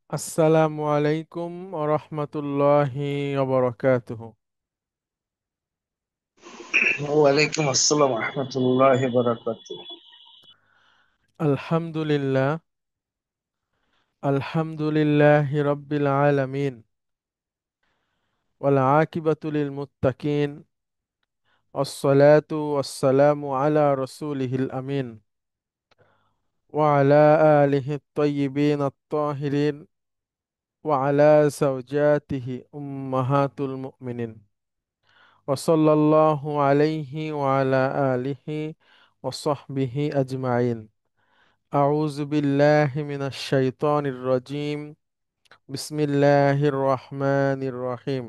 আসসালামু আলাইকুম ওরহমতুল্লাহি ওবরাকাতুহু। ওয়ালাইকুম আসসালাম রহমতুল্লাহ বারাকাত। আলহামদুলিল্লাহ, আলহামদুলিল্লাহি রাব্বিল আলামিন, ওয়াল আকিবাতু লিল মুত্তাকিন, ওয়াসসালাতু ওয়াসসালামু আলা রাসূলিহিল আমিন, ওয়া আলা আলিহি আত-তাইয়্যিবিন আত-তাহিরিন, ওয়া আলা যাওজাতিহি উম্মাহাতুল মুমিনিন, ওয়া সাল্লাল্লাহু আলাইহি ওয়া আলা আলিহি ওয়া সাহবিহি আজমাইন। أعوذ بالله من الشيطان الرجيم. بسم الله الرحمن الرحيم.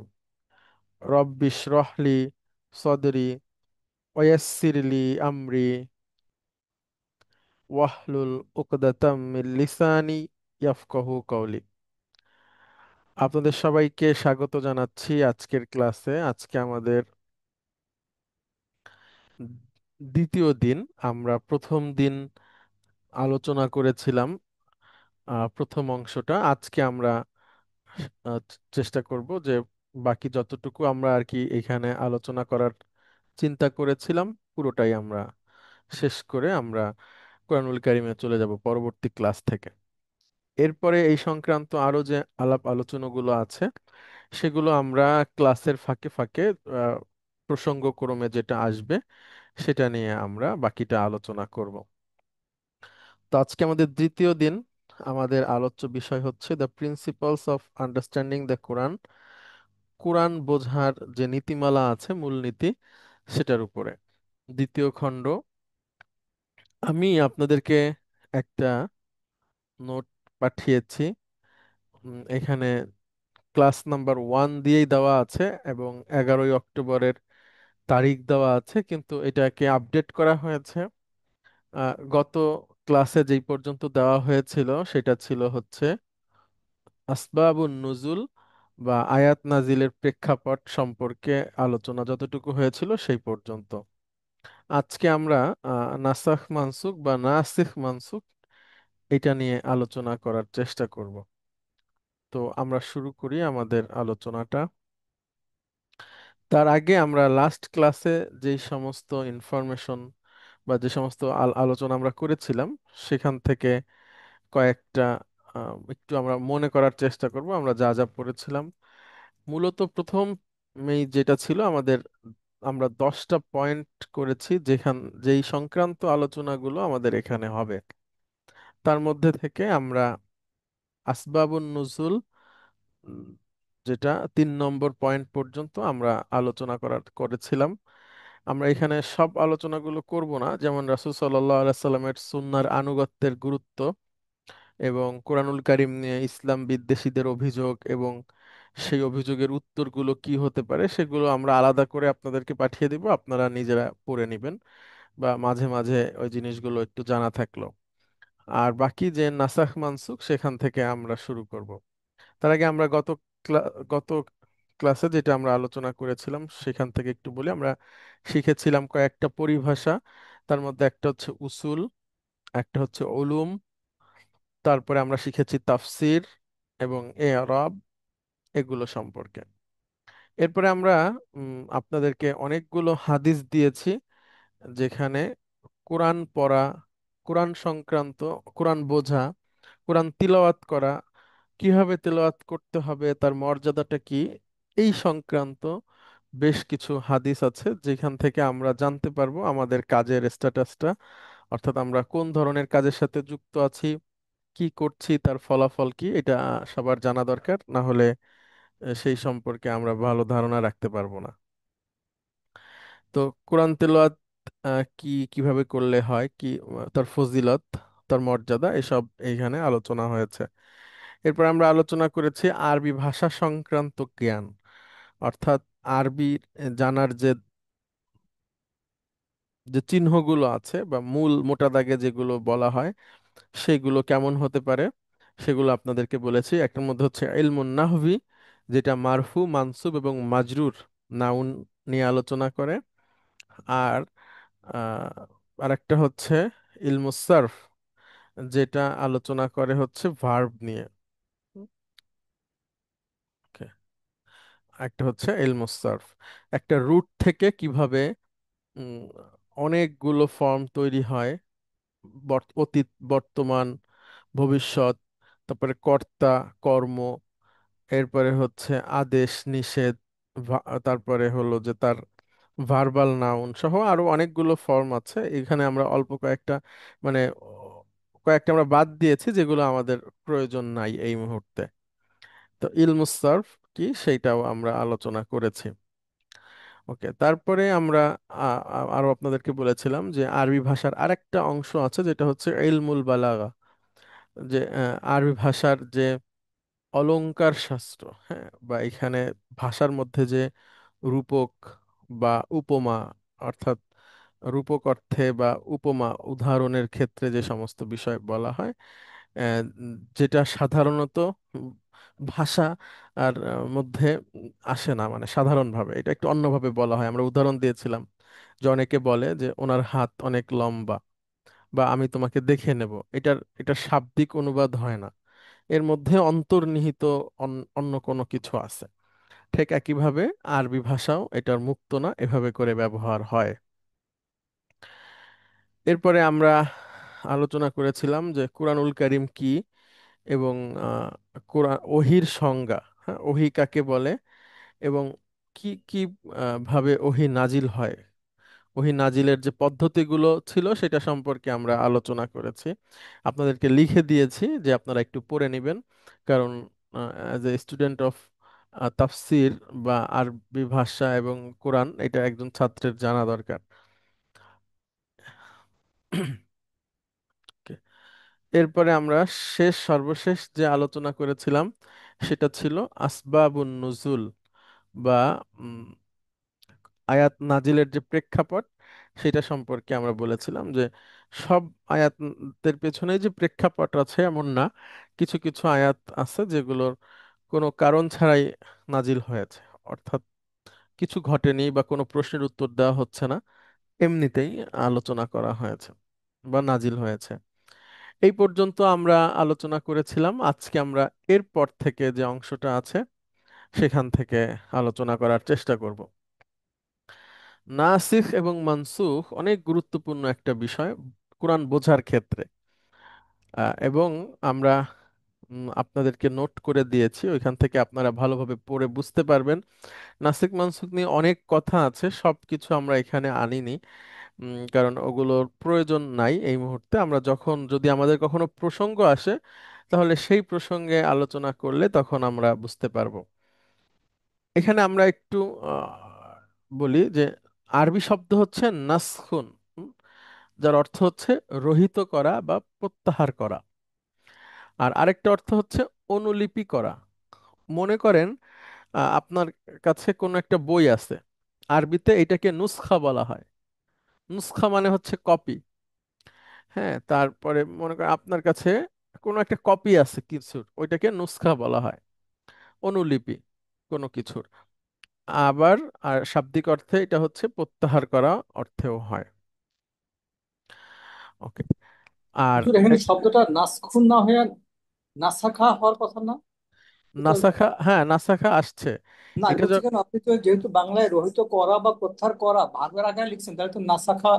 رب اشرح لي صدري ويسر لي أمري واحلل عقدة من লিসানি ইয়াফকাহু কওলি। আপনাদের সবাইকে স্বাগত জানাচ্ছি আজকের ক্লাসে। আজকে আমাদের দ্বিতীয় দিন। আমরা প্রথম দিন আলোচনা করেছিলাম প্রথম অংশটা। আজকে আমরা চেষ্টা করব যে বাকি যতটুকু আমরা আর কি এখানে আলোচনা করার চিন্তা করেছিলাম পুরোটাই আমরা শেষ করে আমরা কোরআনুল কারিমে চলে যাব পরবর্তী ক্লাস থেকে। এরপরে এই সংক্রান্ত আরো যে আলাপ আলোচনাগুলো আছে সেগুলো আমরা ক্লাসের ফাঁকে ফাঁকে আহ, প্রসঙ্গক্রমে যেটা আসবে সেটা নিয়ে আমরা বাকিটা আলোচনা করব। তো আজকে আমাদের দ্বিতীয় দিন। আমাদের আলোচ্য বিষয় হচ্ছে the principles of understanding the Quran. Quran বোঝার যে নীতিমালা আছে, মূলনীতি, সেটার উপরে দ্বিতীয় খণ্ড। আমি আপনাদেরকে একটা নোট পাঠিয়েছি। এখানে ক্লাস নাম্বার 1 দিয়েই দেওয়া আছে এবং 11ই অক্টোবরের তারিখ দেওয়া আছে, কিন্তু এটাকে আপডেট করা হয়েছে। গত ক্লাসে যেই পর্যন্ত দেওয়া হয়েছিল সেটা ছিল হচ্ছে আসবাবুন নুজুল বা আয়াত নাজিলের প্রেক্ষাপট সম্পর্কে আলোচনা যতটুকু হয়েছিল সেই পর্যন্ত। আজকে আমরা নাসাখ মানসুখ বা নাসিখ মানসুখ এটা নিয়ে আলোচনা করার চেষ্টা করব। তো আমরা শুরু করি আমাদের আলোচনাটা। তার আগে আমরা লাস্ট ক্লাসে যে সমস্ত ইনফরমেশন বা যে সমস্ত আলোচনা আমরা করেছিলাম সেখান থেকে কয়েকটা একটু আমরা মনে করার চেষ্টা করব আমরা যা যা পড়েছিলাম। মূলত প্রথম যেটা ছিল আমাদের, আমরা 10টা পয়েন্ট করেছি যেই সংক্রান্ত আলোচনাগুলো আমাদের এখানে হবে। তার মধ্যে থেকে আমরা আসবাবুন নুজুল, উম, যেটা 3 নম্বর পয়েন্ট পর্যন্ত আমরা আলোচনা করেছিলাম। আমরা এখানে সব আলোচনাগুলো করব না, যেমন রাসূল সাল্লাল্লাহু আলাইহি সাল্লামের সুন্নাহর আনুগত্যের গুরুত্ব এবং কোরআনুল কারীম নিয়ে ইসলাম বিদ্বেষীদের অভিযোগ এবং সেই অভিযোগের উত্তরগুলো কি হতে পারে সেগুলো আমরা আলাদা করে আপনাদেরকে পাঠিয়ে দিব, আপনারা নিজেরা পড়ে নেবেন বা মাঝে মাঝে ওই জিনিসগুলো একটু জানা থাকলো। আর বাকি যে নাসাখ মানসুখ সেখান থেকে আমরা শুরু করব। তার আগে আমরা গত ক্লাসে যেটা আমরা আলোচনা করেছিলাম সেখান থেকে একটু বলি। আমরা শিখেছিলাম কয়েকটা পরিভাষা। তার মধ্যে একটা হচ্ছে উসুল, একটা হচ্ছে উলুম, তারপরে আমরা শিখেছি তাফসির এবং এরাব, এগুলো সম্পর্কে। এরপরে আমরা আপনাদেরকে অনেকগুলো হাদিস দিয়েছি যেখানে কোরআন পড়া, কোরআন সংক্রান্ত, কোরআন বোঝা, কোরআন তিলাওয়াত করা, কিভাবে তিলাওয়াত করতে হবে, তার মর্যাদাটা কি, এই সংক্রান্ত বেশ কিছু হাদিস আছে যেখান থেকে আমরা জানতে পারবো আমাদের কাজের স্ট্যাটাসটা, অর্থাৎ আমরা কোন ধরনের কাজের সাথে যুক্ত আছি, কি করছি, তার ফলাফল কি, এটা সবার জানা দরকার। না হলে সেই সম্পর্কে আমরা ভালো ধারণা রাখতে পারবো না। তো কোরআন তেলাওয়াত কিভাবে করলে হয়, কি তার ফজিলত, তার মর্যাদা, এসব এইখানে আলোচনা হয়েছে। এরপর আমরা আলোচনা করেছি আরবি ভাষা সংক্রান্ত জ্ঞান, অর্থাৎ আরবি জানার যে যে চিহ্নগুলো আছে বা মূল মোটা দাগে যেগুলো বলা হয় সেগুলো কেমন হতে পারে সেগুলো আপনাদেরকে বলেছি। একটার মধ্যে হচ্ছে ইলমুন নাহভি, যেটা মারফু, মানসুব এবং মাজরুর নাউন নিয়ে আলোচনা করে। আর আরেকটা হচ্ছে ইলমুস সারফ, যেটা আলোচনা করে হচ্ছে ভার্ব নিয়ে। একটা হচ্ছে ইলমুস সারফ। একটা রুট থেকে কিভাবে উম, অনেকগুলো ফর্ম তৈরি হয়, অতীত, বর্তমান, ভবিষ্যৎ, তারপরে কর্তা, কর্ম, এরপরে হচ্ছে আদেশ, নিষেধ, তারপরে হলো যে তার ভার্বাল নাউন সহ আরো অনেকগুলো ফর্ম আছে। এখানে আমরা অল্প কয়েকটা, মানে কয়েকটা আমরা বাদ দিয়েছি যেগুলো আমাদের প্রয়োজন নাই এই মুহূর্তে। তো ইলমুস সারফ কি সেইটাও আমরা আলোচনা করেছি। ওকে, তারপরে আমরা আরো আপনাদেরকে বলেছিলাম যে আরবি ভাষার আরেকটা অংশ আছে যেটা হচ্ছে ইলমুল বালাগা, যে আরবি ভাষার যে অলংকার শাস্ত্র, হ্যাঁ, বা এখানে ভাষার মধ্যে যে রূপক বা উপমা, অর্থাৎ রূপক অর্থে বা উপমা উদাহরণের ক্ষেত্রে যে সমস্ত বিষয় বলা হয়, যেটা সাধারণত উম, ভাষা আর মধ্যে আসে না, মানে সাধারণভাবে এটা একটু অন্যভাবে বলা হয়। আমরা উদাহরণ দিয়েছিলাম যে অনেকে বলে যে ওনার হাত অনেক লম্বা, বা আমি তোমাকে দেখে নেব। এটার শাব্দিক অনুবাদ হয় না, এর মধ্যে অন্তর্নিহিত অন্য কোনো কিছু আছে। ঠিক একইভাবে আরবি ভাষাও এটার মুক্ত না, এভাবে করে ব্যবহার হয়। এরপরে আমরা আলোচনা করেছিলাম যে কুরআনুল কারীম কি, এবং আহ, কোরআন ওহির সংজ্ঞা, হ্যাঁ, ওহি কাকে বলে, এবং কি কি ভাবে ওহি নাজিল হয়। ওহি নাজিলের যে পদ্ধতিগুলো ছিল সেটা সম্পর্কে আমরা আলোচনা করেছি। আপনাদেরকে লিখে দিয়েছি যে আপনারা একটু পড়ে নেবেন, কারণ অ্যাজ এ স্টুডেন্ট অফ তাফসির বা আরবি ভাষা এবং কোরআন, এটা একজন ছাত্রের জানা দরকার। Okay. এরপরে আমরা সর্বশেষ যে আলোচনা করেছিলাম সেটা ছিল আসবাবুন নুজুল, বা আয়াত নাজিলের যে প্রেক্ষাপট, সেটা সম্পর্কে আমরা বলেছিলাম যে সব আয়াতের পেছনে যে প্রেক্ষাপট আছে এমন না, কিছু কিছু আয়াত আছে যেগুলোর কোনো কারণ ছাড়াই নাজিল হয়েছে, অর্থাৎ কিছু ঘটেনি বা কোনো প্রশ্নের উত্তর দেওয়া হচ্ছে না, এমনিতেই আলোচনা করা হয়েছে বা নাজিল হয়েছে। এই পর্যন্ত আমরা আলোচনা করেছিলাম। আজকে আমরা এরপর থেকে যে অংশটা আছে সেখান থেকে আলোচনা করার চেষ্টা করব। নাসিখ এবং মানসুখ অনেক গুরুত্বপূর্ণ একটা বিষয় কোরআন বোঝার ক্ষেত্রে, এবং আমরা আপনাদেরকে নোট করে দিয়েছি, ওইখান থেকে আপনারা ভালোভাবে পড়ে বুঝতে পারবেন। নাসিখ মানসুখ নিয়ে অনেক কথা আছে, সব কিছু আমরা এখানে আনিনি, কারণ ওগুলোর প্রয়োজন নাই এই মুহূর্তে। আমরা যখন, যদি আমাদের কখনো প্রসঙ্গ আসে, তাহলে সেই প্রসঙ্গে আলোচনা করলে তখন আমরা বুঝতে পারবো। এখানে আমরা একটু বলি যে আরবি শব্দ হচ্ছে নাসখুন, হুম, যার অর্থ হচ্ছে রহিত করা বা প্রত্যাহার করা। আর আরেকটা অর্থ হচ্ছে অনুলিপি করা। মনে করেন আপনার কাছে কোনো একটা বই আছে, আরবিতে এটাকে নুসখা বলা হয়। নুসখা মানে হচ্ছে কপি। হ্যাঁ, তারপরে মনে করেন আপনার কাছে কোনো একটা কপি আছে কিছুর, ওইটাকে নুসখা বলা হয়, অনুলিপি কোনো কিছুর। আবার আর শাব্দিক অর্থে এটা হচ্ছে প্রত্যাহার করা অর্থেও হয়। ওকে। আর হুজুর, এখানে এ- শব্দটা নাসখুন না হয়ে নাসাখা হওয়ার কথা না? এটা নাসাখা, হ্যাঁ নাসাখা আসছে। না, আমি এটা বলছি কেন, আপনি তো যেহেতু বাংলায় রহিত করা বা প্রত্যাহার করা ভার্বের আগে লিখছেন, তাহলে তো নাসাখা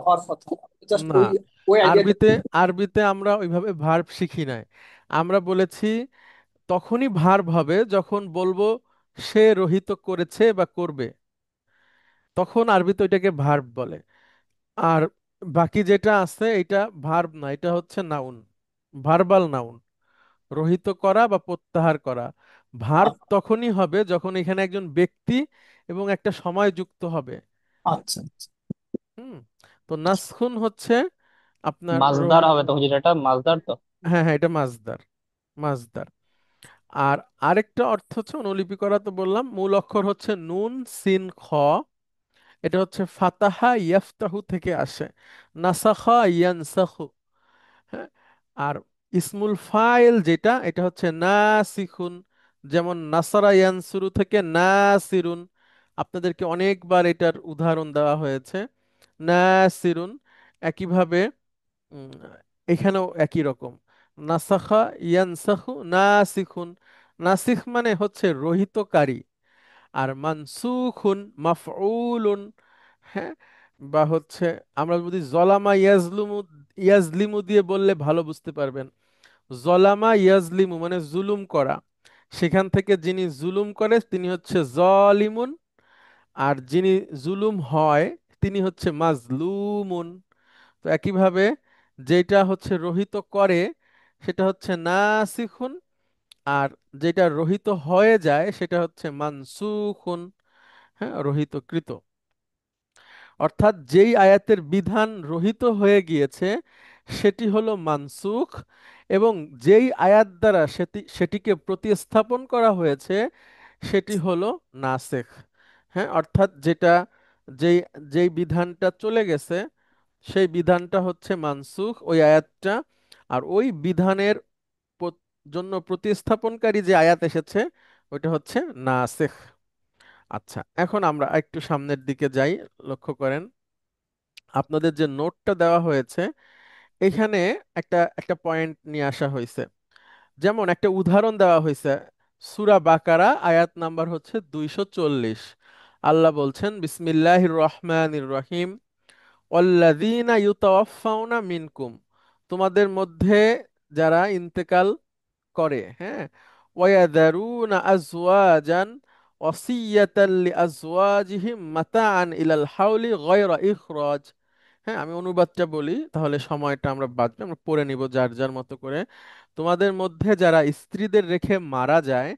হওয়ার কথা। জাস্ট না, ওই ওই আইডিয়াটা। আরবিতে আরবিতে আমরা ওইভাবে ভার্ব শিখি নাই। আমরা বলেছি তখনই ভার্ব হবে যখন বলবো সে রহিত করেছে বা করবে, তখন আরবিতে ওইটাকে ভার্ব বলে। আর বাকি যেটা আছে এটা ভার্ব না, এটা হচ্ছে নাউন, ভার্বাল নাউন। রহিত করা বা প্রত্যাহার করা ভার্ব তখনই হবে যখন এখানে একজন ব্যক্তি এবং একটা সময় যুক্ত হবে। আচ্ছা আচ্ছা। হুম। তো নাসখুন হচ্ছে আপনার মাছদার হবে তো হুজুর, এটা মাছদার তো। হ্যাঁ হ্যাঁ, এটা মাজদার, মাজদার। আর আরেকটা অর্থ হচ্ছে অনুলিপি করা, তো বললাম মূল অক্ষর হচ্ছে নুন সিন খ। এটা হচ্ছে ফাতাহা ইয়াফতাহু থেকে আসে, নাসাখা ইয়ানসাখু। হ্যাঁ। আর ইসমুল ফাইল যেটা, এটা হচ্ছে নাসিখুন। যেমন নাসারা ইয়ানসুরু থেকে নাসিরুন, আপনাদেরকে অনেকবার এটার উদাহরণ দেওয়া হয়েছে, নাসিরুন। একইভাবে উম, এখানেও একই রকম, নাসাখা ইয়ানসাখু নাসিখুন। নাসিখ মানে হচ্ছে রহিতকারী, আর মানসুখুন মাফউলুন, হ্যাঁ, বা হচ্ছে আমরা যদি জলামা ইয়াজলুমু ইয়াজলিমু দিয়ে বললে ভালো বুঝতে পারবেন। জলামা ইয়াজলিমু মানে জুলুম করা, সেখান থেকে যিনি জুলুম করে তিনি হচ্ছে জলিমুন, আর যিনি জুলুম হয় তিনি হচ্ছে মাজলুমুন। তো একইভাবে যেটা হচ্ছে রহিত করে সেটা হচ্ছে নাসিখুন, আর যেটা রহিত হয়ে যায় সেটা হচ্ছে মানসুখুন, হ্যাঁ, রহিতকৃত। অর্থাৎ যেই আয়াতের বিধান রহিত হয়ে গিয়েছে সেটি হলো মানসুখ, এবং যেই আয়াত দ্বারা সেটিকে প্রতিস্থাপন করা হয়েছে সেটি হলো নাসেখ। হ্যাঁ, অর্থাৎ যেই যেই বিধানটা চলে গেছে সেই বিধানটা হচ্ছে মানসুখ, ওই আয়াতটা, আর ওই বিধানের জন্য প্রতিস্থাপনকারী যে আয়াত এসেছে ওইটা হচ্ছে নাসেখ। আচ্ছা, এখন আমরা একটু সামনের দিকে যাই। লক্ষ্য করেন আপনাদের যে নোটটা দেওয়া হয়েছে এখানে একটা একটা পয়েন্ট নিয়ে আসা হয়েছে। যেমন একটা উদাহরণ দেওয়া হয়েছে, সূরা বাকারা আয়াত নাম্বার হচ্ছে 240। আল্লাহ বলছেন বিসমিল্লাহির রহমানির রহিম, ওয়াল্লাযীনা ইউতাওয়াফাউনা মিনকুম, তোমাদের মধ্যে যারা ইন্তেকাল করে, হ্যাঁ, ওয়ায়াদারুনা আজওয়াজান ওয়াসিয়াতাল লিআজওয়াজিহিম মাতাআন ইলাল হাওলি গায়রা ইখরাজ। হ্যাঁ, আমি অনুবাদটা বলি তাহলে সময়টা আমরা বাঁচবে, আমরা পড়ে নিব যার যার মতো করে। তোমাদের মধ্যে যারা স্ত্রীদের রেখে মারা যায়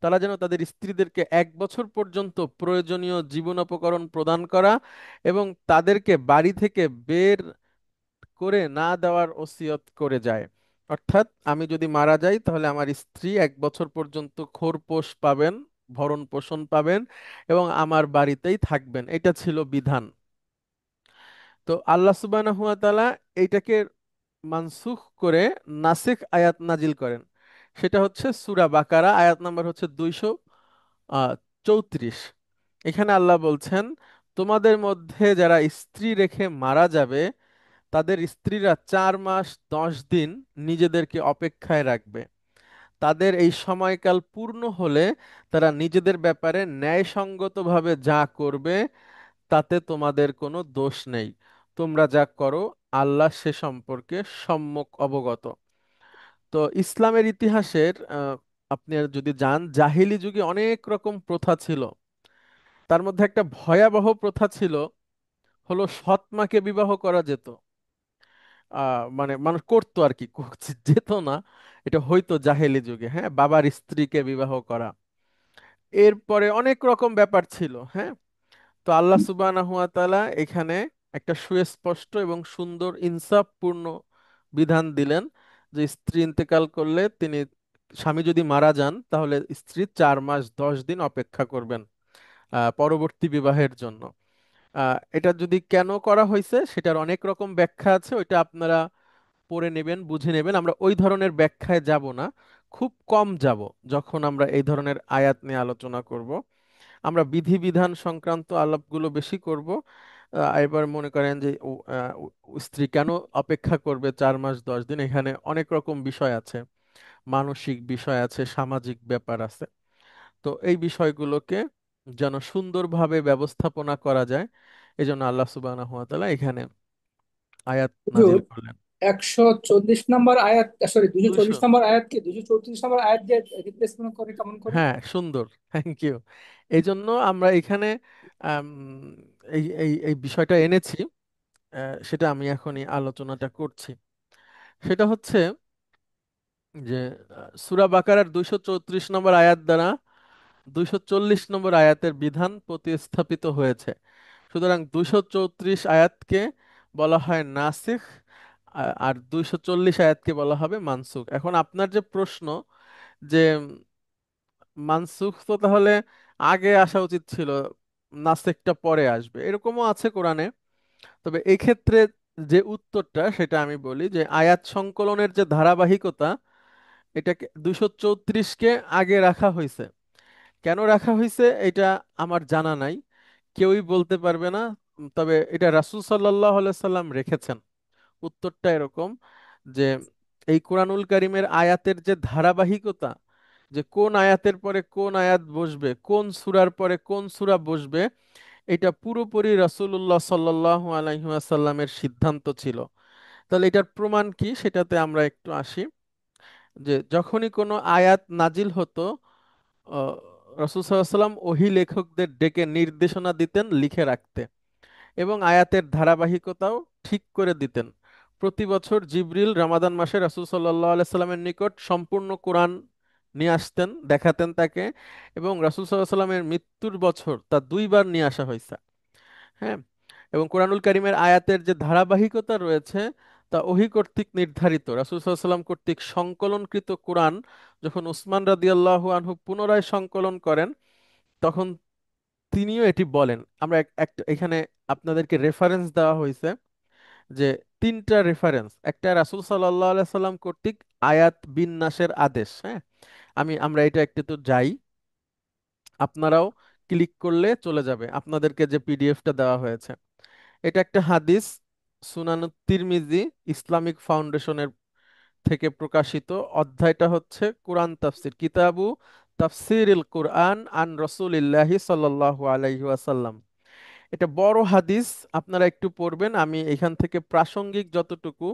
তারা যেন তাদের স্ত্রীদেরকে 1 বছর পর্যন্ত প্রয়োজনীয় জীবনোপকরণ প্রদান করা এবং তাদেরকে বাড়ি থেকে বের করে না দেওয়ার ওসিয়ত করে যায়। অর্থাৎ আমি যদি মারা যাই তাহলে আমার স্ত্রী 1 বছর পর্যন্ত খোরপোশ পাবেন, ভরণ পোষণ পাবেন এবং আমার বাড়িতেই থাকবেন। এটা ছিল বিধান। তো আল্লাহ সুবহানাহু ওয়া তাআলা এইটাকে মানসুখ করে নাসিখ আয়াত নাজিল করেন। সেটা হচ্ছে সূরা বাকারা আয়াত নাম্বার হচ্ছে 234। এখানে আল্লাহ বলছেন তোমাদের মধ্যে যারা স্ত্রী রেখে মারা যাবে তাদের স্ত্রীরা 4 মাস 10 দিন নিজেদেরকে অপেক্ষায় রাখবে। তাদের এই সময়কাল পূর্ণ হলে তারা নিজেদের ব্যাপারে ন্যায়সঙ্গতভাবে যা করবে তাতে তোমাদের কোনো দোষ নেই। তোমরা যা করো আল্লাহ সে সম্পর্কে সম্যক অবগত। তো ইসলামের ইতিহাসের আপনি যদি যান, জাহিলি যুগে অনেক রকম প্রথা ছিল। তার মধ্যে একটা ভয়াবহ প্রথা ছিল, হলো সৎ মাকে বিবাহ করা যেত। মানে মানুষ করতো আর কি, যেত না, এটা হয়তো জাহেলি যুগে, হ্যাঁ, বাবার স্ত্রীকে বিবাহ করা। এরপরে অনেক রকম ব্যাপার ছিল, হ্যাঁ। তো আল্লাহ সুবহানাহু ওয়া তাআলা এখানে একটা সুস্পষ্ট এবং সুন্দর ইনসাফপূর্ণ বিধান দিলেন যে স্ত্রী ইন্তেকাল করলে স্বামী যদি মারা যান তাহলে স্ত্রী 4 মাস 10 দিন অপেক্ষা করবেন পরবর্তী বিবাহের জন্য। এটা যদি কেন করা হয়েছে সেটার অনেক রকম ব্যাখ্যা আছে, ওইটা আপনারা পড়ে নেবেন, বুঝে নেবেন। আমরা ওই ধরনের ব্যাখ্যায় যাব না, খুব কম যাব। যখন আমরা এই ধরনের আয়াত নিয়ে আলোচনা করব বিধিবিধান সংক্রান্ত আলাপগুলো বেশি করব। এবার মনে করেন যে স্ত্রী কেন অপেক্ষা করবে 4 মাস 10 দিন, এখানে অনেক রকম বিষয় আছে, মানসিক বিষয় আছে, সামাজিক ব্যাপার আছে। তো এই বিষয়গুলোকে যেন সুন্দরভাবে ব্যবস্থাপনা করা যায় এজন্য আল্লাহ সুবহানাহু ওয়া তাআলা এখানে আয়াত হুজুর, নাজিল করলেন। 140 নম্বর আয়াত, সরি, দুশো 200, চল্লিশ নম্বর আয়াতকে 234 নম্বর আয়াত দিয়ে রিপ্লেসমেন্ট করে কেমন করে? হ্যাঁ, সুন্দর, থ্যাংক ইউ। এই জন্য আমরা এখানে আম, এই এই এই বিষয়টা এনেছি। সেটা আমি এখনই আলোচনাটা করছি। সেটা হচ্ছে যে সূরা বাকারার 234 নম্বর আয়াত দ্বারা 240 নম্বর আয়াতের বিধান প্রতিস্থাপিত হয়েছে। সুতরাং 234 আয়াতকে বলা হয় নাসিখ, আর 240 আয়াতকে বলা হবে মানসুখ। এখন আপনার যে প্রশ্ন যে মানসুখ তো তাহলে আগে আসা উচিত ছিল, নাসিখটা পরে আসবে, এরকমও আছে কোরআনে। তবে এই ক্ষেত্রে যে উত্তরটা সেটা আমি বলি যে আয়াত সংকলনের যে ধারাবাহিকতা, এটাকে 234কে আগে রাখা হয়েছে। কেন রাখা হয়েছে এটা আমার জানা নাই, কেউই বলতে পারবে না। তবে এটা রাসূল সাল্লাল্লাহু আলাইহি সাল্লাম রেখেছেন। উত্তরটা এরকম যে এই কোরআনুল কারীমের আয়াতের যে ধারাবাহিকতা, যে কোন আয়াতের পরে কোন আয়াত বসবে, কোন সূরার পরে কোন সূরা বসবে, এটা পুরোপুরি রাসূলুল্লাহ সাল্লাল্লাহু আলাইহি ওয়াসাল্লামের সিদ্ধান্ত ছিল। তাহলে এটার প্রমাণ কি সেটাতে আমরা একটু আসি। যে যখনই কোনো আয়াত নাজিল হতো, আহ, রাসূল সাল্লাল্লাহু আলাইহি ওয়াসাল্লাম ওহী লেখকদের ডেকে নির্দেশনা দিতেন লিখে রাখতে, এবং আয়াতের ধারাবাহিকতাও ঠিক করে দিতেন। প্রতি বছর জিবরিল রমাদান মাসে রাসূল সাল্লাল্লাহু আলাইহি সাল্লামের নিকট সম্পূর্ণ কোরআন নিয়ে আসতেন, দেখাতেন তাকে, এবং রাসূল সাল্লাল্লাহু আলাইহি সাল্লামের মৃত্যুর বছর তা দুইবার নিয়ে আসা হয়েছে। হ্যাঁ, এবং কোরআনুল কারীমের আয়াতের যে ধারাবাহিকতা রয়েছে তা ওহী কর্তৃক নির্ধারিত। রাসূল সাল্লাল্লাহু আলাইহি সাল্লাম কর্তৃক সংকলনকৃত কোরআন যখন উসমান রাদিয়াল্লাহু আনহু পুনরায় সংকলন করেন, তখন তিনিও এটি বলেন। আমরা এখানে আপনাদেরকে রেফারেন্স দেওয়া হয়েছে, যে তিনটা রেফারেন্স, একটা রাসূল সাল্লাল্লাহু আলাইহি সাল্লাম কর্তৃক আয়াত বিন্যাসের আদেশ। হ্যাঁ, আমরা এটা একটু তো যাই, আপনারাও ক্লিক করলে চলে যাবে আপনাদেরকে যে পিডিএফটা দেওয়া হয়েছে। এটা একটা হাদিস, সুনানুত তিরমিজি ইসলামিক ফাউন্ডেশনের থেকে প্রকাশিত। অধ্যায়টা হচ্ছে কোরআন তাফসির, কিতাবু তাফসিরিল কোরআন আন রাসূলিল্লাহি সাল্লাল্লাহু আলাইহি ওয়াসাল্লাম। এটা বড় হাদিস, আপনারা একটু পড়বেন, আমি এখান থেকে প্রাসঙ্গিক যতটুকু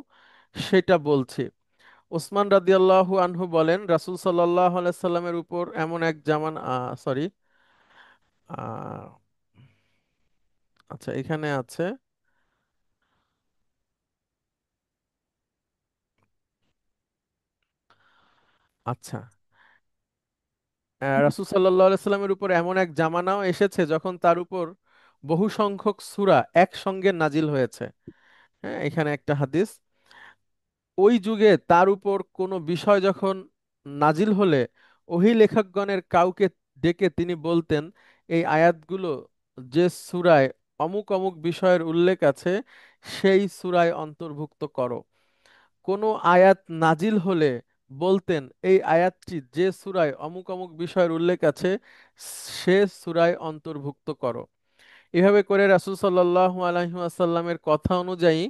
সেটা বলছি। ওসমান রাদিয়াল্লাহু আনহু বলেন, রাসূল সাল্লাল্লাহু আলাইহি সাল্লামের উপর এমন এক জামান, সরি, আচ্ছা এখানে আছে, আচ্ছা, রাসূল সাল্লাল্লাহু আলাইহি সাল্লামের উপর এমন এক জামানাও এসেছে যখন তার উপর বহু সংখ্যক সূরা একসঙ্গে নাজিল হয়েছে। হ্যাঁ, এখানে একটা হাদিস, ওই যুগে তার উপর কোনো বিষয় যখন নাজিল হলে ওহী লেখকগণের কাউকে ডেকে তিনি বলতেন, এই আয়াতগুলো যে সূরায় অমুক অমুক বিষয়ের উল্লেখ আছে সেই সূরায় অন্তর্ভুক্ত করো। কোনো আয়াত নাজিল হলে বলতেন, এই আয়াতটি যে সূরায় অমুক অমুক বিষয়ের উল্লেখ আছে সে সূরায় অন্তর্ভুক্ত করো। এভাবে করে রাসূল সাল্লাল্লাহু আলাইহি ওয়াসাল্লামের কথা অনুযায়ী